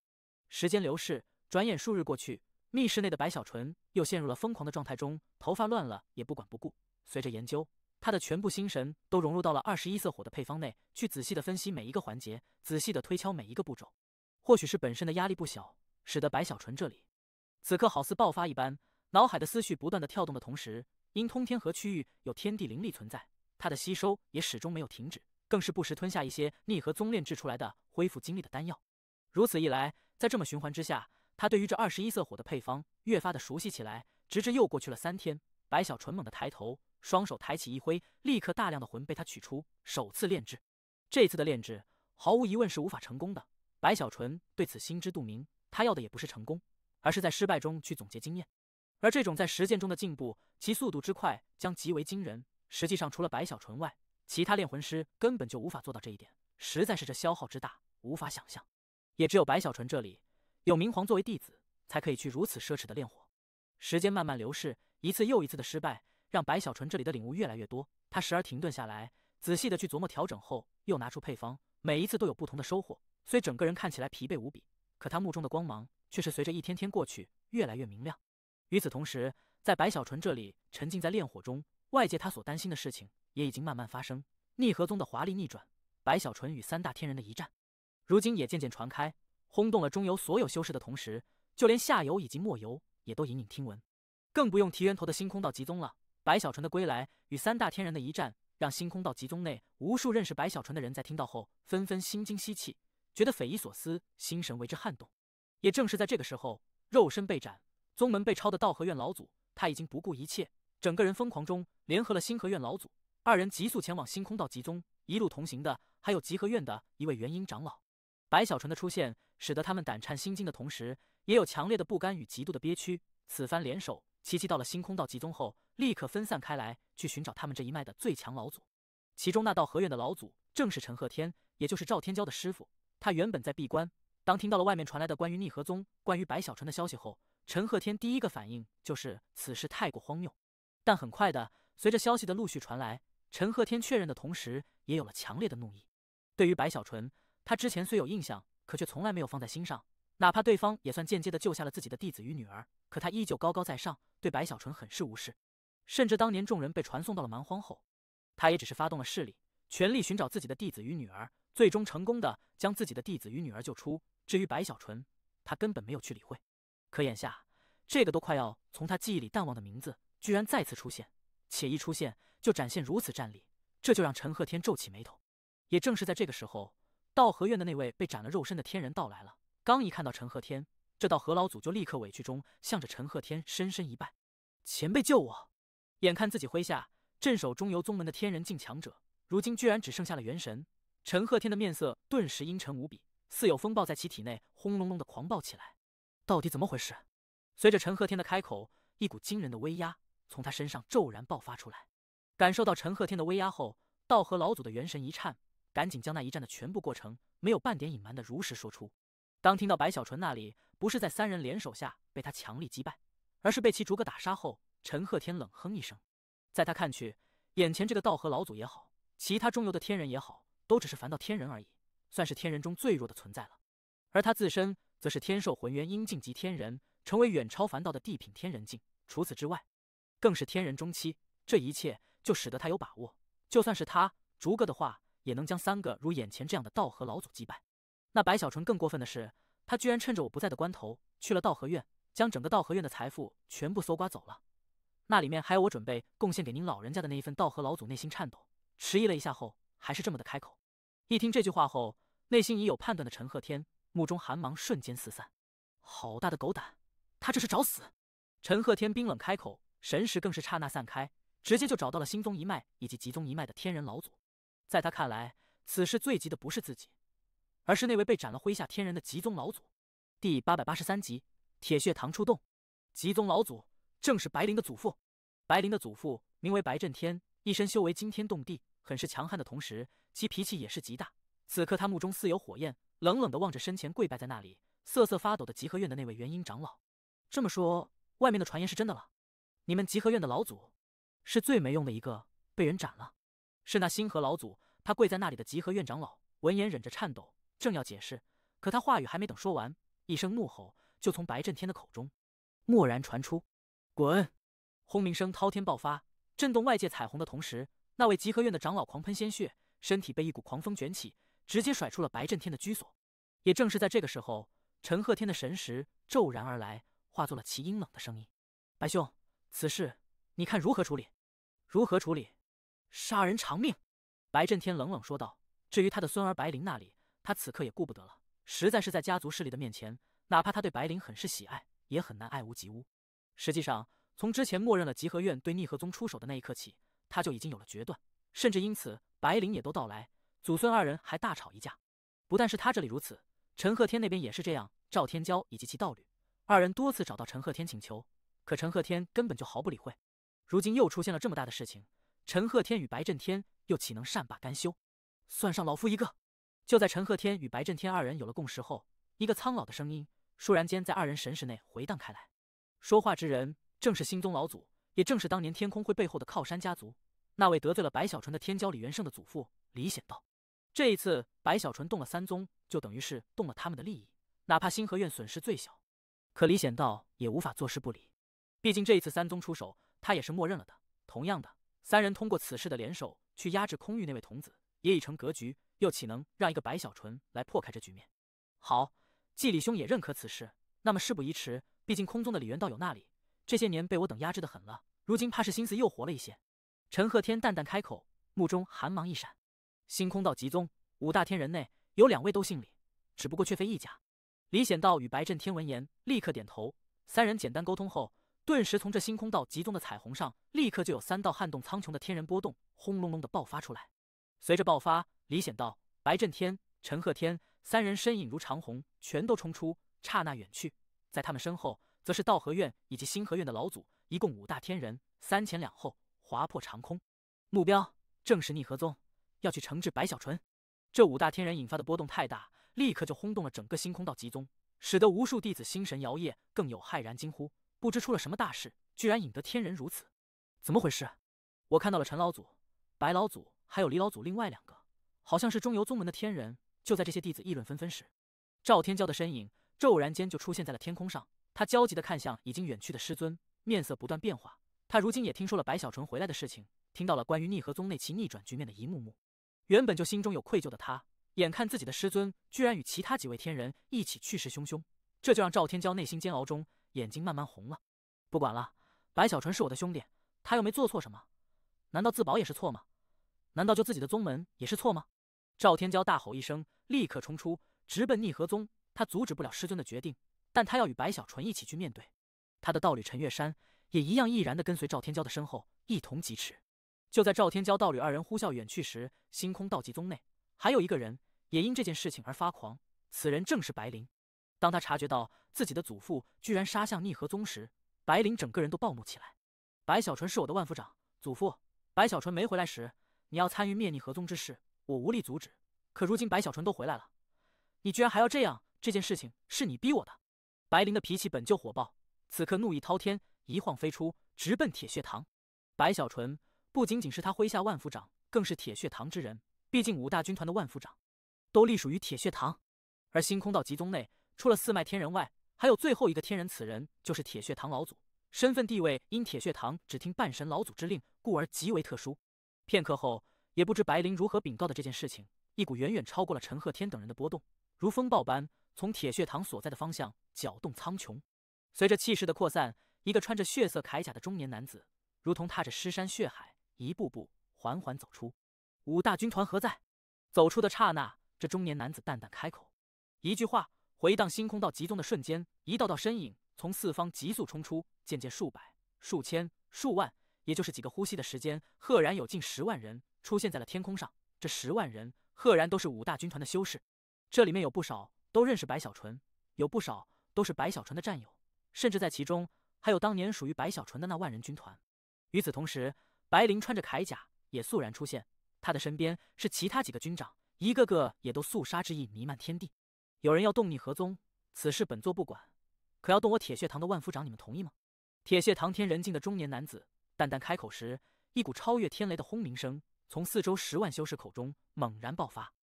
时间流逝，转眼数日过去，密室内的白小纯又陷入了疯狂的状态中，头发乱了也不管不顾。随着研究，他的全部心神都融入到了21色火的配方内，去仔细的分析每一个环节，仔细的推敲每一个步骤。或许是本身的压力不小，使得白小纯这里此刻好似爆发一般，脑海的思绪不断的跳动的同时，因通天河区域有天地灵力存在，他的吸收也始终没有停止，更是不时吞下一些逆河宗炼制出来的恢复精力的丹药。如此一来，在这么循环之下，他对于这21色火的配方越发的熟悉起来。直至又过去了3天，白小纯猛地抬头，双手抬起一挥，立刻大量的魂被他取出，首次炼制。这次的炼制毫无疑问是无法成功的，白小纯对此心知肚明，他要的也不是成功，而是在失败中去总结经验。而这种在实践中的进步，其速度之快将极为惊人。实际上，除了白小纯外，其他炼魂师根本就无法做到这一点，实在是这消耗之大，无法想象。也只有白小纯这里有明皇作为弟子，才可以去如此奢侈的炼火。时间慢慢流逝，一次又一次的失败让白小纯这里的领悟越来越多。他时而停顿下来，仔细的去琢磨调整后，又拿出配方，每一次都有不同的收获。虽整个人看起来疲惫无比，可他目中的光芒却是随着一天天过去越来越明亮。与此同时，在白小纯这里沉浸在炼火中，外界他所担心的事情也已经慢慢发生。逆河宗的华丽逆转，白小纯与3大天人的一战，如今也渐渐传开，轰动了中游所有修士的同时，就连下游以及末游也都隐隐听闻。更不用提源头的星空道极宗了。白小纯的归来与3大天人的一战，让星空道极宗内无数认识白小纯的人在听到后纷纷心惊吸气，觉得匪夷所思，心神为之撼动。也正是在这个时候，肉身被斩，宗门被抄的道和院老祖，他已经不顾一切，整个人疯狂中联合了星河院老祖2人，急速前往星空道极宗。一路同行的还有极河院的一位元婴长老。白小纯的出现，使得他们胆颤心惊的同时，也有强烈的不甘与极度的憋屈。此番联手，齐齐到了星空道极宗后，立刻分散开来，去寻找他们这一脉的最强老祖。其中那道河院的老祖正是陈鹤天，也就是赵天骄的师傅。他原本在闭关，当听到了外面传来的关于逆河宗、关于白小纯的消息后，陈鹤天第一个反应就是此事太过荒谬。但很快的，随着消息的陆续传来，陈鹤天确认的同时，也有了强烈的怒意。对于白小纯，他之前虽有印象，可却从来没有放在心上。哪怕对方也算间接的救下了自己的弟子与女儿，可他依旧高高在上，对白小纯很是无视。甚至当年众人被传送到了蛮荒后，他也只是发动了势力，全力寻找自己的弟子与女儿，最终成功的将自己的弟子与女儿救出。至于白小纯，他根本没有去理会。可眼下，这个都快要从他记忆里淡忘的名字，居然再次出现，且一出现就展现如此战力，这就让陈鹤天皱起眉头。也正是在这个时候，道和院的那位被斩了肉身的天人到来了。刚一看到陈鹤天，这道何老祖就立刻委屈中向着陈鹤天深深一拜：“前辈救我！”眼看自己麾下镇守中游宗门的天人境强者，如今居然只剩下了元神，陈鹤天的面色顿时阴沉无比，似有风暴在其体内轰隆隆的狂暴起来。到底怎么回事？随着陈鹤天的开口，一股惊人的威压从他身上骤然爆发出来。感受到陈鹤天的威压后，道和老祖的元神一颤，赶紧将那一战的全部过程没有半点隐瞒的如实说出。当听到白小纯那里不是在3人联手下被他强力击败，而是被其逐个打杀后，陈鹤天冷哼一声。在他看去，眼前这个道和老祖也好，其他中游的天人也好，都只是凡道天人而已，算是天人中最弱的存在了。而他自身则是天兽魂元阴境级天人，成为远超凡道的地品天人境。除此之外，更是天人中期。这一切就使得他有把握，就算是他逐个的话，也能将3个如眼前这样的道和老祖击败。那白小纯更过分的是，他居然趁着我不在的关头去了道和院，将整个道和院的财富全部搜刮走了。那里面还有我准备贡献给您老人家的那一份。道和老祖内心颤抖，迟疑了一下后，还是这么的开口。一听这句话后，内心已有判断的陈鹤天目中寒芒瞬间四散。好大的狗胆，他这是找死！陈鹤天冰冷开口，神识更是刹那散开，直接就找到了星宗一脉以及极宗一脉的天人老祖。在他看来，此事最急的不是自己，而是那位被斩了麾下天人的极宗老祖。第883集，铁血堂出洞。极宗老祖正是白灵的祖父。白灵的祖父名为白震天，一身修为惊天动地，很是强悍的同时，其脾气也是极大。此刻他目中似有火焰，冷冷地望着身前跪拜在那里瑟瑟发抖的极河院的那位元婴长老。这么说，外面的传言是真的了？你们集合院的老祖是最没用的一个，被人斩了。是那星河老祖，他跪在那里的集合院长老闻言忍着颤抖，正要解释，可他话语还没等说完，一声怒吼就从白震天的口中蓦然传出：“滚！”轰鸣声滔天爆发，震动外界彩虹的同时，那位集合院的长老狂喷鲜血，身体被一股狂风卷起，直接甩出了白震天的居所。也正是在这个时候，陈鹤天的神识骤然而来，化作了其阴冷的声音：“白兄，此事你看如何处理？”“如何处理？杀人偿命。”白震天冷冷说道。至于他的孙儿白灵那里，他此刻也顾不得了，实在是在家族势力的面前，哪怕他对白灵很是喜爱，也很难爱屋及乌。实际上，从之前默认了集合院对逆河宗出手的那一刻起，他就已经有了决断，甚至因此白灵也都到来，祖孙二人还大吵一架。不但是他这里如此，陈鹤天那边也是这样。赵天骄以及其道侣二人多次找到陈鹤天请求，可陈鹤天根本就毫不理会。如今又出现了这么大的事情，陈鹤天与白震天又岂能善罢甘休？算上老夫一个。就在陈鹤天与白震天二人有了共识后，一个苍老的声音倏然间在二人神识内回荡开来。说话之人正是星宗老祖，也正是当年天空会背后的靠山家族，那位得罪了白小纯的天骄李元胜的祖父李显道。这一次白小纯动了三宗，就等于是动了他们的利益，哪怕星河院损失最小，可李显道也无法坐视不理。毕竟这一次三宗出手，他也是默认了的。同样的，三人通过此事的联手去压制空域那位童子，也已成格局，又岂能让一个白小纯来破开这局面？好，既李兄也认可此事，那么事不宜迟，毕竟空宗的李元道友那里这些年被我等压制的很了，如今怕是心思又活了一些。陈鹤天淡淡开口，目中寒芒一闪。星空道极宗五大天人内有2位都姓李，只不过却非一家。李显道与白震天闻言立刻点头，三人简单沟通后，顿时从这星空道极宗的彩虹上立刻就有3道撼动苍穹的天人波动轰隆隆的爆发出来。随着爆发，李显道、白震天、陈鹤天三人身影如长虹，全都冲出，刹那远去。在他们身后，则是道和院以及星河院的老祖，一共5大天人，3前2后，划破长空。目标正是逆河宗，要去惩治白小纯。这5大天人引发的波动太大，立刻就轰动了整个星空道极宗，使得无数弟子心神摇曳，更有骇然惊呼，不知出了什么大事，居然引得天人如此，怎么回事？我看到了陈老祖、白老祖还有李老祖另外2个，好像是中游宗门的天人。就在这些弟子议论纷纷时，赵天骄的身影骤然间就出现在了天空上，他焦急地看向已经远去的师尊，面色不断变化。他如今也听说了白小纯回来的事情，听到了关于逆河宗内其逆转局面的一幕幕。原本就心中有愧疚的他，眼看自己的师尊居然与其他几位天人一起去势汹汹，这就让赵天骄内心煎熬中眼睛慢慢红了。不管了，白小纯是我的兄弟，他又没做错什么，难道自保也是错吗？难道就自己的宗门也是错吗？赵天骄大吼一声，立刻冲出，直奔逆河宗。他阻止不了师尊的决定，但他要与白小纯一起去面对。他的道侣陈月山也一样毅然地跟随赵天骄的身后，一同疾驰。就在赵天骄道侣2人呼啸远去时，星空道极宗内还有一个人也因这件事情而发狂，此人正是白灵。当他察觉到自己的祖父居然杀向逆河宗时，白灵整个人都暴怒起来。白小纯是我的万夫长，祖父白小纯没回来时，你要参与灭逆河宗之事，我无力阻止。可如今白小纯都回来了，你居然还要这样，这件事情是你逼我的。白灵的脾气本就火爆，此刻怒意滔天，一晃飞出，直奔铁血堂。白小纯不仅仅是他麾下万夫长，更是铁血堂之人，毕竟5大军团的万夫长都隶属于铁血堂。而星空道极宗内除了4脉天人外，还有最后一个天人，此人就是铁血堂老祖，身份地位因铁血堂只听半神老祖之令，故而极为特殊。片刻后，也不知白灵如何禀告的这件事情，一股远远超过了陈鹤天等人的波动，如风暴般从铁血堂所在的方向搅动苍穹。随着气势的扩散，一个穿着血色铠甲的中年男子，如同踏着尸山血海，一步步缓缓走出。5大军团何在？走出的刹那，这中年男子淡淡开口，一句话回荡星空道极宗的瞬间，一道道身影从4方急速冲出，渐渐数百、数千、数万，也就是几个呼吸的时间，赫然有近10万人出现在了天空上。这10万人赫然都是5大军团的修士，这里面有不少都认识白小纯，有不少都是白小纯的战友，甚至在其中还有当年属于白小纯的那万人军团。与此同时，白灵穿着铠甲也肃然出现，他的身边是其他几个军长，一个个也都肃杀之意弥漫天地。有人要动逆河宗，此事本座不管，可要动我铁血堂的万夫长，你们同意吗？铁血堂天人境的中年男子淡淡开口时，一股超越天雷的轰鸣声从四周10万修士口中猛然爆发。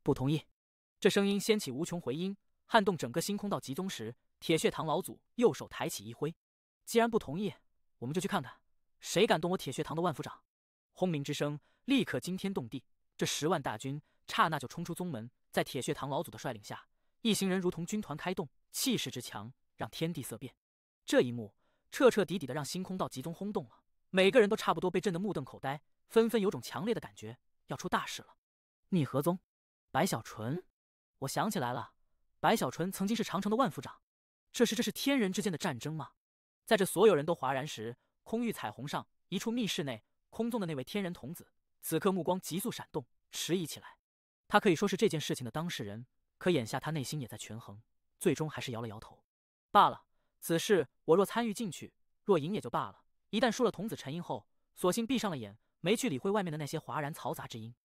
不同意！这声音掀起无穷回音，撼动整个星空道集宗时，铁血堂老祖右手抬起一挥：“既然不同意，我们就去看看，谁敢动我铁血堂的万夫长！”轰鸣之声立刻惊天动地，这10万大军刹那就冲出宗门，在铁血堂老祖的率领下，一行人如同军团开动，气势之强让天地色变。这一幕彻彻底底的让星空道集宗轰动了，每个人都差不多被震得目瞪口呆，纷纷有种强烈的感觉，要出大事了。逆河宗，白小纯，我想起来了，白小纯曾经是长城的万夫长，这是天人之间的战争吗？在这所有人都哗然时，空域彩虹上一处密室内，空宗的那位天人童子此刻目光急速闪动，迟疑起来。他可以说是这件事情的当事人，可眼下他内心也在权衡，最终还是摇了摇头。罢了，此事我若参与进去，若赢也就罢了，一旦输了童子沉吟后，索性闭上了眼，没去理会外面的那些哗然嘈杂之音。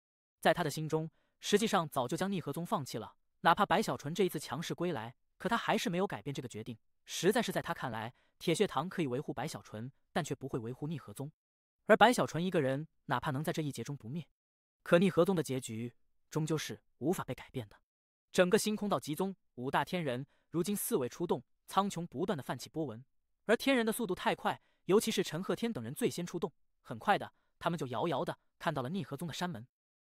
在他的心中，实际上早就将逆河宗放弃了，哪怕白小纯这一次强势归来，可他还是没有改变这个决定。实在是在他看来，铁血堂可以维护白小纯，但却不会维护逆河宗。而白小纯一个人，哪怕能在这一劫中不灭，可逆河宗的结局终究是无法被改变的。整个星空道集宗5大天人如今4位出动，苍穹不断的泛起波纹，而天人的速度太快，尤其是陈鹤天等人最先出动，很快的，他们就遥遥的看到了逆河宗的山门。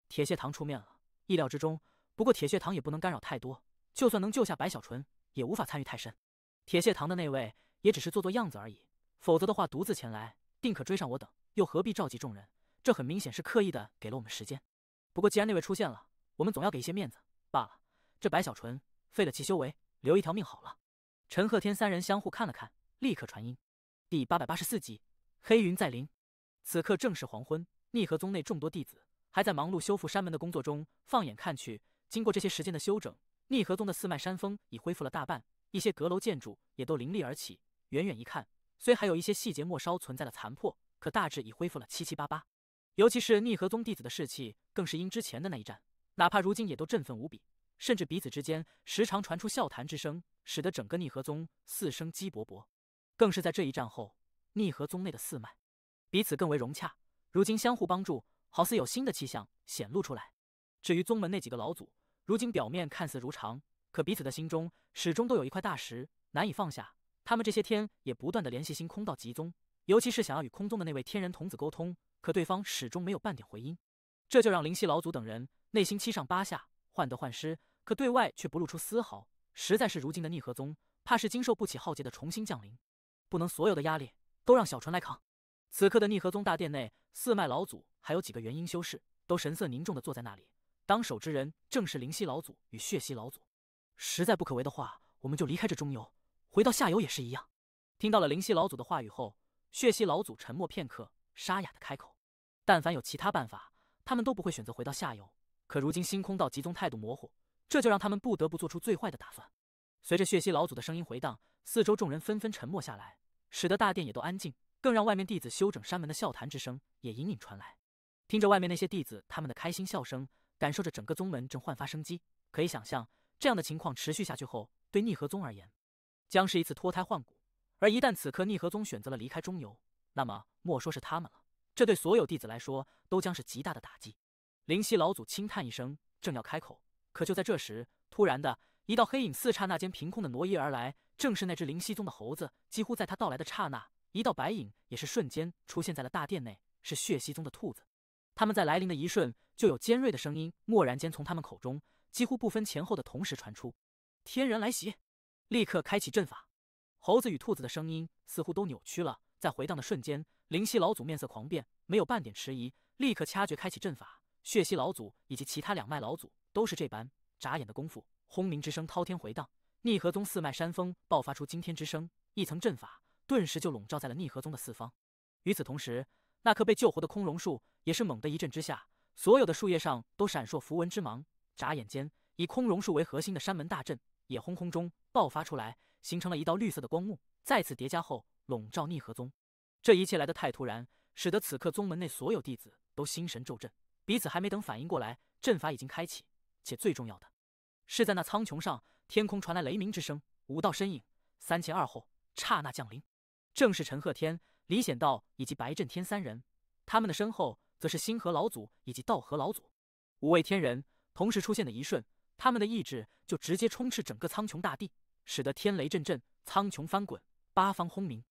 铁血堂出面了，意料之中，不过铁血堂也不能干扰太多，就算能救下白小纯，也无法参与太深。铁血堂的那位也只是做做样子而已，否则的话独自前来，定可追上我等，又何必召集众人？这很明显是刻意的给了我们时间。不过既然那位出现了，我们总要给一些面子罢了。这白小纯废了其修为，留一条命好了。陈鹤天3人相互看了看，立刻传音。第884集，黑云在临。此刻正是黄昏，逆河宗内众多弟子还在忙碌修复山门的工作中。放眼看去，经过这些时间的修整，逆河宗的四脉山峰已恢复了大半，一些阁楼建筑也都林立而起。远远一看，虽还有一些细节末稍存在的残破，可大致已恢复了七七八八。尤其是逆河宗弟子的士气，更是因之前的那一战，哪怕如今也都振奋无比，甚至彼此之间时常传出笑谈之声，使得整个逆河宗四生机勃勃。更是在这一战后，逆河宗内的四脉彼此更为融洽，如今相互帮助，好似有新的气象显露出来。至于宗门那几个老祖，如今表面看似如常，可彼此的心中始终都有一块大石难以放下。他们这些天也不断的联系星空道集宗，尤其是想要与空宗的那位天人童子沟通，可对方始终没有半点回音，这就让灵犀老祖等人内心七上八下，患得患失，可对外却不露出丝毫。实在是如今的逆河宗，怕是经受不起浩劫的重新降临，不能所有的压力都让小纯来扛。此刻的逆河宗大殿内，四脉老祖还有几个元婴修士都神色凝重地坐在那里，当首之人正是灵犀老祖与血溪老祖。实在不可为的话，我们就离开这中游，回到下游也是一样。听到了灵犀老祖的话语后，血溪老祖沉默片刻，沙哑地开口：但凡有其他办法，他们都不会选择回到下游。可如今星空道集宗态度模糊，这就让他们不得不做出最坏的打算。随着血溪老祖的声音回荡，四周众人纷纷沉默下来，使得大殿也都安静，更让外面弟子修整山门的笑谈之声也隐隐传来。听着外面那些弟子他们的开心笑声，感受着整个宗门正焕发生机，可以想象这样的情况持续下去后，对逆河宗而言将是一次脱胎换骨。而一旦此刻逆河宗选择了离开中游，那么莫说是他们了，这对所有弟子来说都将是极大的打击。灵犀老祖轻叹一声，正要开口，可就在这时，突然的一道黑影四刹那间凭空的挪移而来，正是那只灵犀宗的猴子。几乎在他到来的刹那，一道白影也是瞬间出现在了大殿内，是血溪宗的兔子。他们在来临的一瞬，就有尖锐的声音蓦然间从他们口中几乎不分前后的同时传出：天人来袭！立刻开启阵法！猴子与兔子的声音似乎都扭曲了，在回荡的瞬间，灵犀老祖面色狂变，没有半点迟疑，立刻掐诀开启阵法。血溪老祖以及其他两脉老祖都是这般，眨眼的功夫，轰鸣之声滔天回荡，逆河宗四脉山峰爆发出惊天之声，一层阵法顿时就笼罩在了逆河宗的四方。与此同时，那棵被救活的空榕树也是猛地一震之下，所有的树叶上都闪烁符文之芒，眨眼间，以空榕树为核心的山门大阵也轰轰中爆发出来，形成了一道绿色的光幕，再次叠加后笼罩逆河宗。这一切来得太突然，使得此刻宗门内所有弟子都心神骤震，彼此还没等反应过来，阵法已经开启。且最重要的是，在那苍穹上，天空传来雷鸣之声，5道身影3前2后刹那降临。正是陈鹤天、李显道以及白震天三人。他们的身后则是星河老祖以及道河老祖5位天人同时出现的一瞬，他们的意志就直接充斥整个苍穹大地，使得天雷阵阵，苍穹翻滚，八方轰鸣。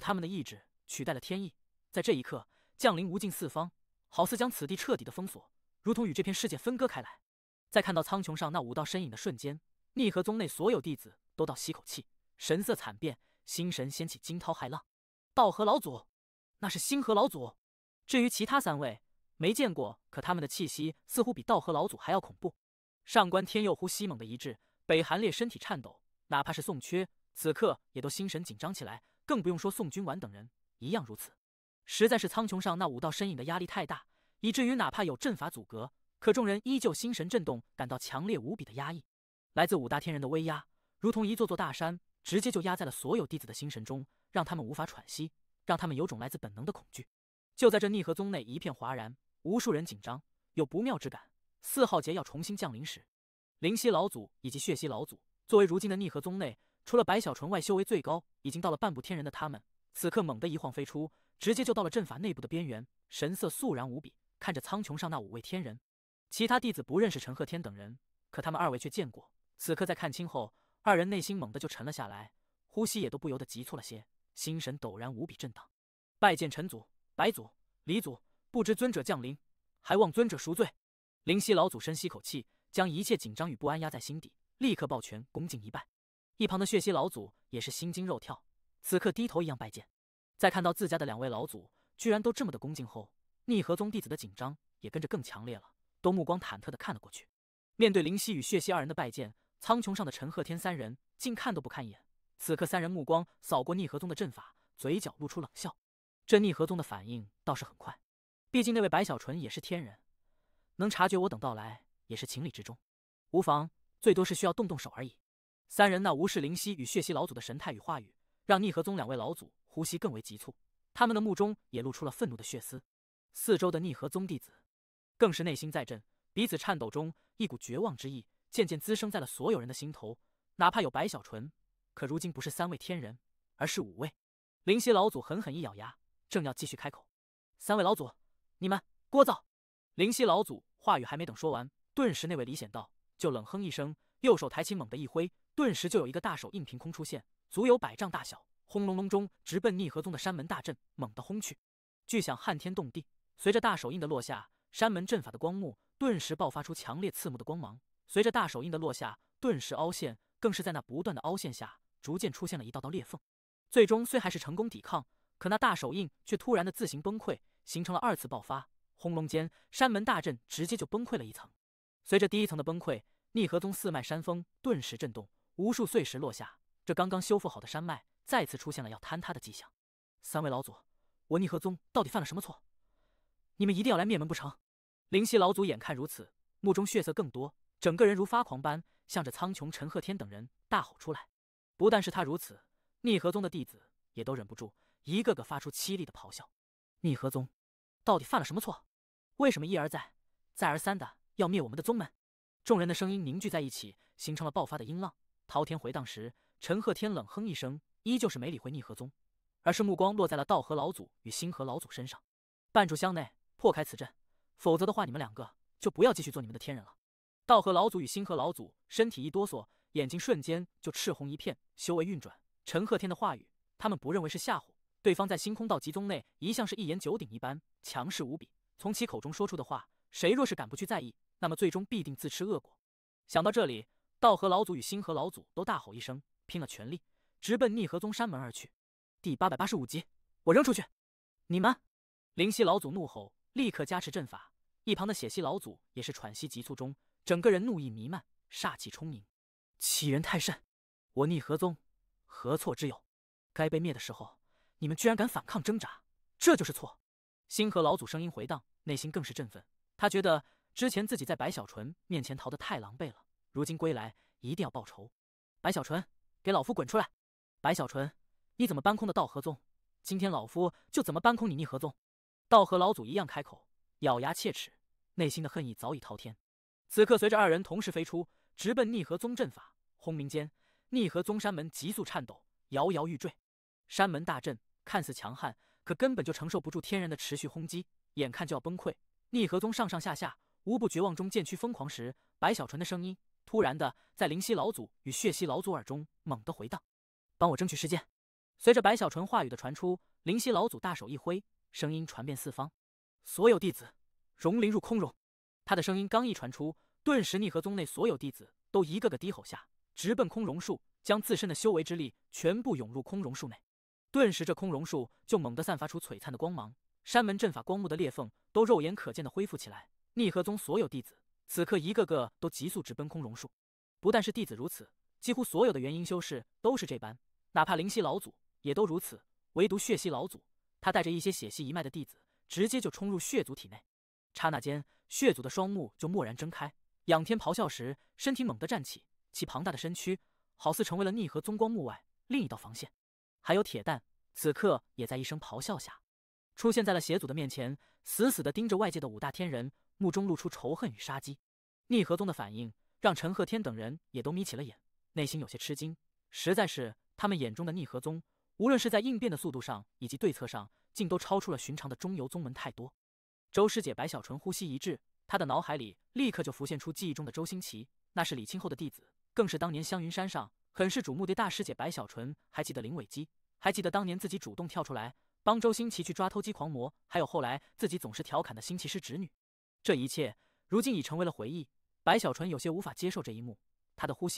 他们的意志取代了天意，在这一刻降临无尽四方，好似将此地彻底的封锁，如同与这片世界分割开来。在看到苍穹上那5道身影的瞬间，逆河宗内所有弟子都倒吸口气，神色惨变，心神掀起惊涛骇浪。道河老祖，那是星河老祖。至于其他3位，没见过，可他们的气息似乎比道河老祖还要恐怖。上官天佑呼吸猛地一滞，北韩烈身体颤抖，哪怕是宋缺，此刻也都心神紧张起来，更不用说宋君婉等人，一样如此。实在是苍穹上那5道身影的压力太大，以至于哪怕有阵法阻隔，可众人依旧心神震动，感到强烈无比的压抑。来自5大天人的威压，如同一座座大山，直接就压在了所有弟子的心神中，让他们无法喘息，让他们有种来自本能的恐惧。就在这逆河宗内一片哗然，无数人紧张，有不妙之感。4号劫要重新降临时，灵犀老祖以及血犀老祖作为如今的逆河宗内除了白小纯外修为最高，已经到了半步天人的他们，此刻猛地一晃飞出，直接就到了阵法内部的边缘，神色肃然无比，看着苍穹上那5位天人。其他弟子不认识陈鹤天等人，可他们2位却见过。此刻在看清后，2人内心猛地就沉了下来，呼吸也都不由得急促了些，心神陡然无比震荡。拜见陈祖、白祖、李祖，不知尊者降临，还望尊者赎罪。灵犀老祖深吸口气，将一切紧张与不安压在心底，立刻抱拳恭敬一拜。一旁的血犀老祖也是心惊肉跳，此刻低头一样拜见。在看到自家的2位老祖居然都这么的恭敬后，逆河宗弟子的紧张也跟着更强烈了，都目光忐忑地看了过去。面对灵犀与血犀2人的拜见，苍穹上的陈鹤天3人竟看都不看一眼。此刻3人目光扫过逆河宗的阵法，嘴角露出冷笑。这逆河宗的反应倒是很快，毕竟那位白小纯也是天人，能察觉我等到来也是情理之中，无妨，最多是需要动动手而已。3人那无视灵犀与血犀老祖的神态与话语，让逆河宗2位老祖呼吸更为急促，他们的目中也露出了愤怒的血丝。四周的逆河宗弟子更是内心在震，彼此颤抖中，一股绝望之意渐渐滋生在了所有人的心头。哪怕有白小纯，可如今不是3位天人，而是5位。灵犀老祖狠狠一咬牙，正要继续开口：“3位老祖，你们聒噪！”灵犀老祖话语还没等说完，顿时那位李显道就冷哼一声，右手抬起猛地一挥，顿时就有一个大手印凭空出现，足有100丈大小，轰隆隆中直奔逆河宗的山门大阵猛地轰去。巨响撼天动地，随着大手印的落下，山门阵法的光幕顿时爆发出强烈刺目的光芒。随着大手印的落下，顿时凹陷，更是在那不断的凹陷下，逐渐出现了一道道裂缝。最终虽还是成功抵抗，可那大手印却突然的自行崩溃，形成了2次爆发。轰隆间，山门大阵直接就崩溃了一层。随着第1层的崩溃，逆河宗4脉山峰顿时震动，无数碎石落下，这刚刚修复好的山脉再次出现了要坍塌的迹象。3位老祖，我逆河宗到底犯了什么错？你们一定要来灭门不成？灵犀老祖眼看如此，目中血色更多，整个人如发狂般向着苍穹、陈鹤天等人大吼出来。不但是他如此，逆河宗的弟子也都忍不住，一个个发出凄厉的咆哮。逆河宗到底犯了什么错？为什么一而再、再而三的要灭我们的宗门？众人的声音凝聚在一起，形成了爆发的音浪，滔天回荡时，陈鹤天冷哼一声，依旧是没理会逆河宗，而是目光落在了道河老祖与星河老祖身上。半炷香内破开此阵，否则的话，你们2个就不要继续做你们的天人了。道河老祖与星河老祖身体一哆嗦，眼睛瞬间就赤红一片，修为运转。陈鹤天的话语，他们不认为是吓唬，对方在星空道极宗内一向是一言九鼎一般，强势无比。从其口中说出的话，谁若是敢不去在意，那么最终必定自吃恶果。想到这里，道河老祖与星河老祖都大吼一声，拼了全力，直奔逆河宗山门而去。第885集，我扔出去！你们！灵犀老祖怒吼，立刻加持阵法。一旁的血犀老祖也是喘息急促中，整个人怒意弥漫，煞气冲盈。欺人太甚！我逆河宗何错之有？该被灭的时候，你们居然敢反抗挣扎，这就是错！星河老祖声音回荡，内心更是振奋。他觉得之前自己在白小纯面前逃得太狼狈了，如今归来一定要报仇。白小纯，给老夫滚出来！白小纯，你怎么搬空的道河宗？今天老夫就怎么搬空你逆河宗！道河老祖一样开口，咬牙切齿，内心的恨意早已滔天。此刻随着2人同时飞出，直奔逆河宗阵法，轰鸣间，逆河宗山门急速颤抖，摇摇欲坠。山门大阵看似强悍，可根本就承受不住天然的持续轰击，眼看就要崩溃。逆河宗上上下下无不绝望中渐趋疯狂时，白小纯的声音突然的在灵犀老祖与血溪老祖耳中猛地回荡：“帮我争取时间。”随着白小纯话语的传出，灵犀老祖大手一挥，声音传遍四方：“所有弟子，融灵入空容！”他的声音刚一传出，顿时逆河宗内所有弟子都一个个低吼下，直奔空容术，将自身的修为之力全部涌入空容术内。顿时，这空容术就猛地散发出璀璨的光芒，山门阵法光幕的裂缝都肉眼可见的恢复起来。逆河宗所有弟子此刻一个个都急速直奔空容术。不但是弟子如此，几乎所有的元婴修士都是这般，哪怕灵犀老祖也都如此，唯独血溪老祖，他带着一些血系一脉的弟子，直接就冲入血族体内。刹那间，血族的双目就蓦然睁开，仰天咆哮时，身体猛地站起，其庞大的身躯好似成为了逆河宗光幕外另一道防线。还有铁蛋，此刻也在一声咆哮下，出现在了血族的面前，死死地盯着外界的五大天人，目中露出仇恨与杀机。逆河宗的反应让陈鹤天等人也都眯起了眼，内心有些吃惊。实在是他们眼中的逆河宗，无论是在应变的速度上以及对策上，竟都超出了寻常的中游宗门太多。周师姐白小纯呼吸一滞，她的脑海里立刻就浮现出记忆中的周星齐，那是李清后的弟子，更是当年香云山上很是瞩目的大师姐白小纯。还记得林伟基，还记得当年自己主动跳出来帮周星齐去抓偷鸡狂魔，还有后来自己总是调侃的新奇师侄女，这一切如今已成为了回忆。白小纯有些无法接受这一幕，她的呼吸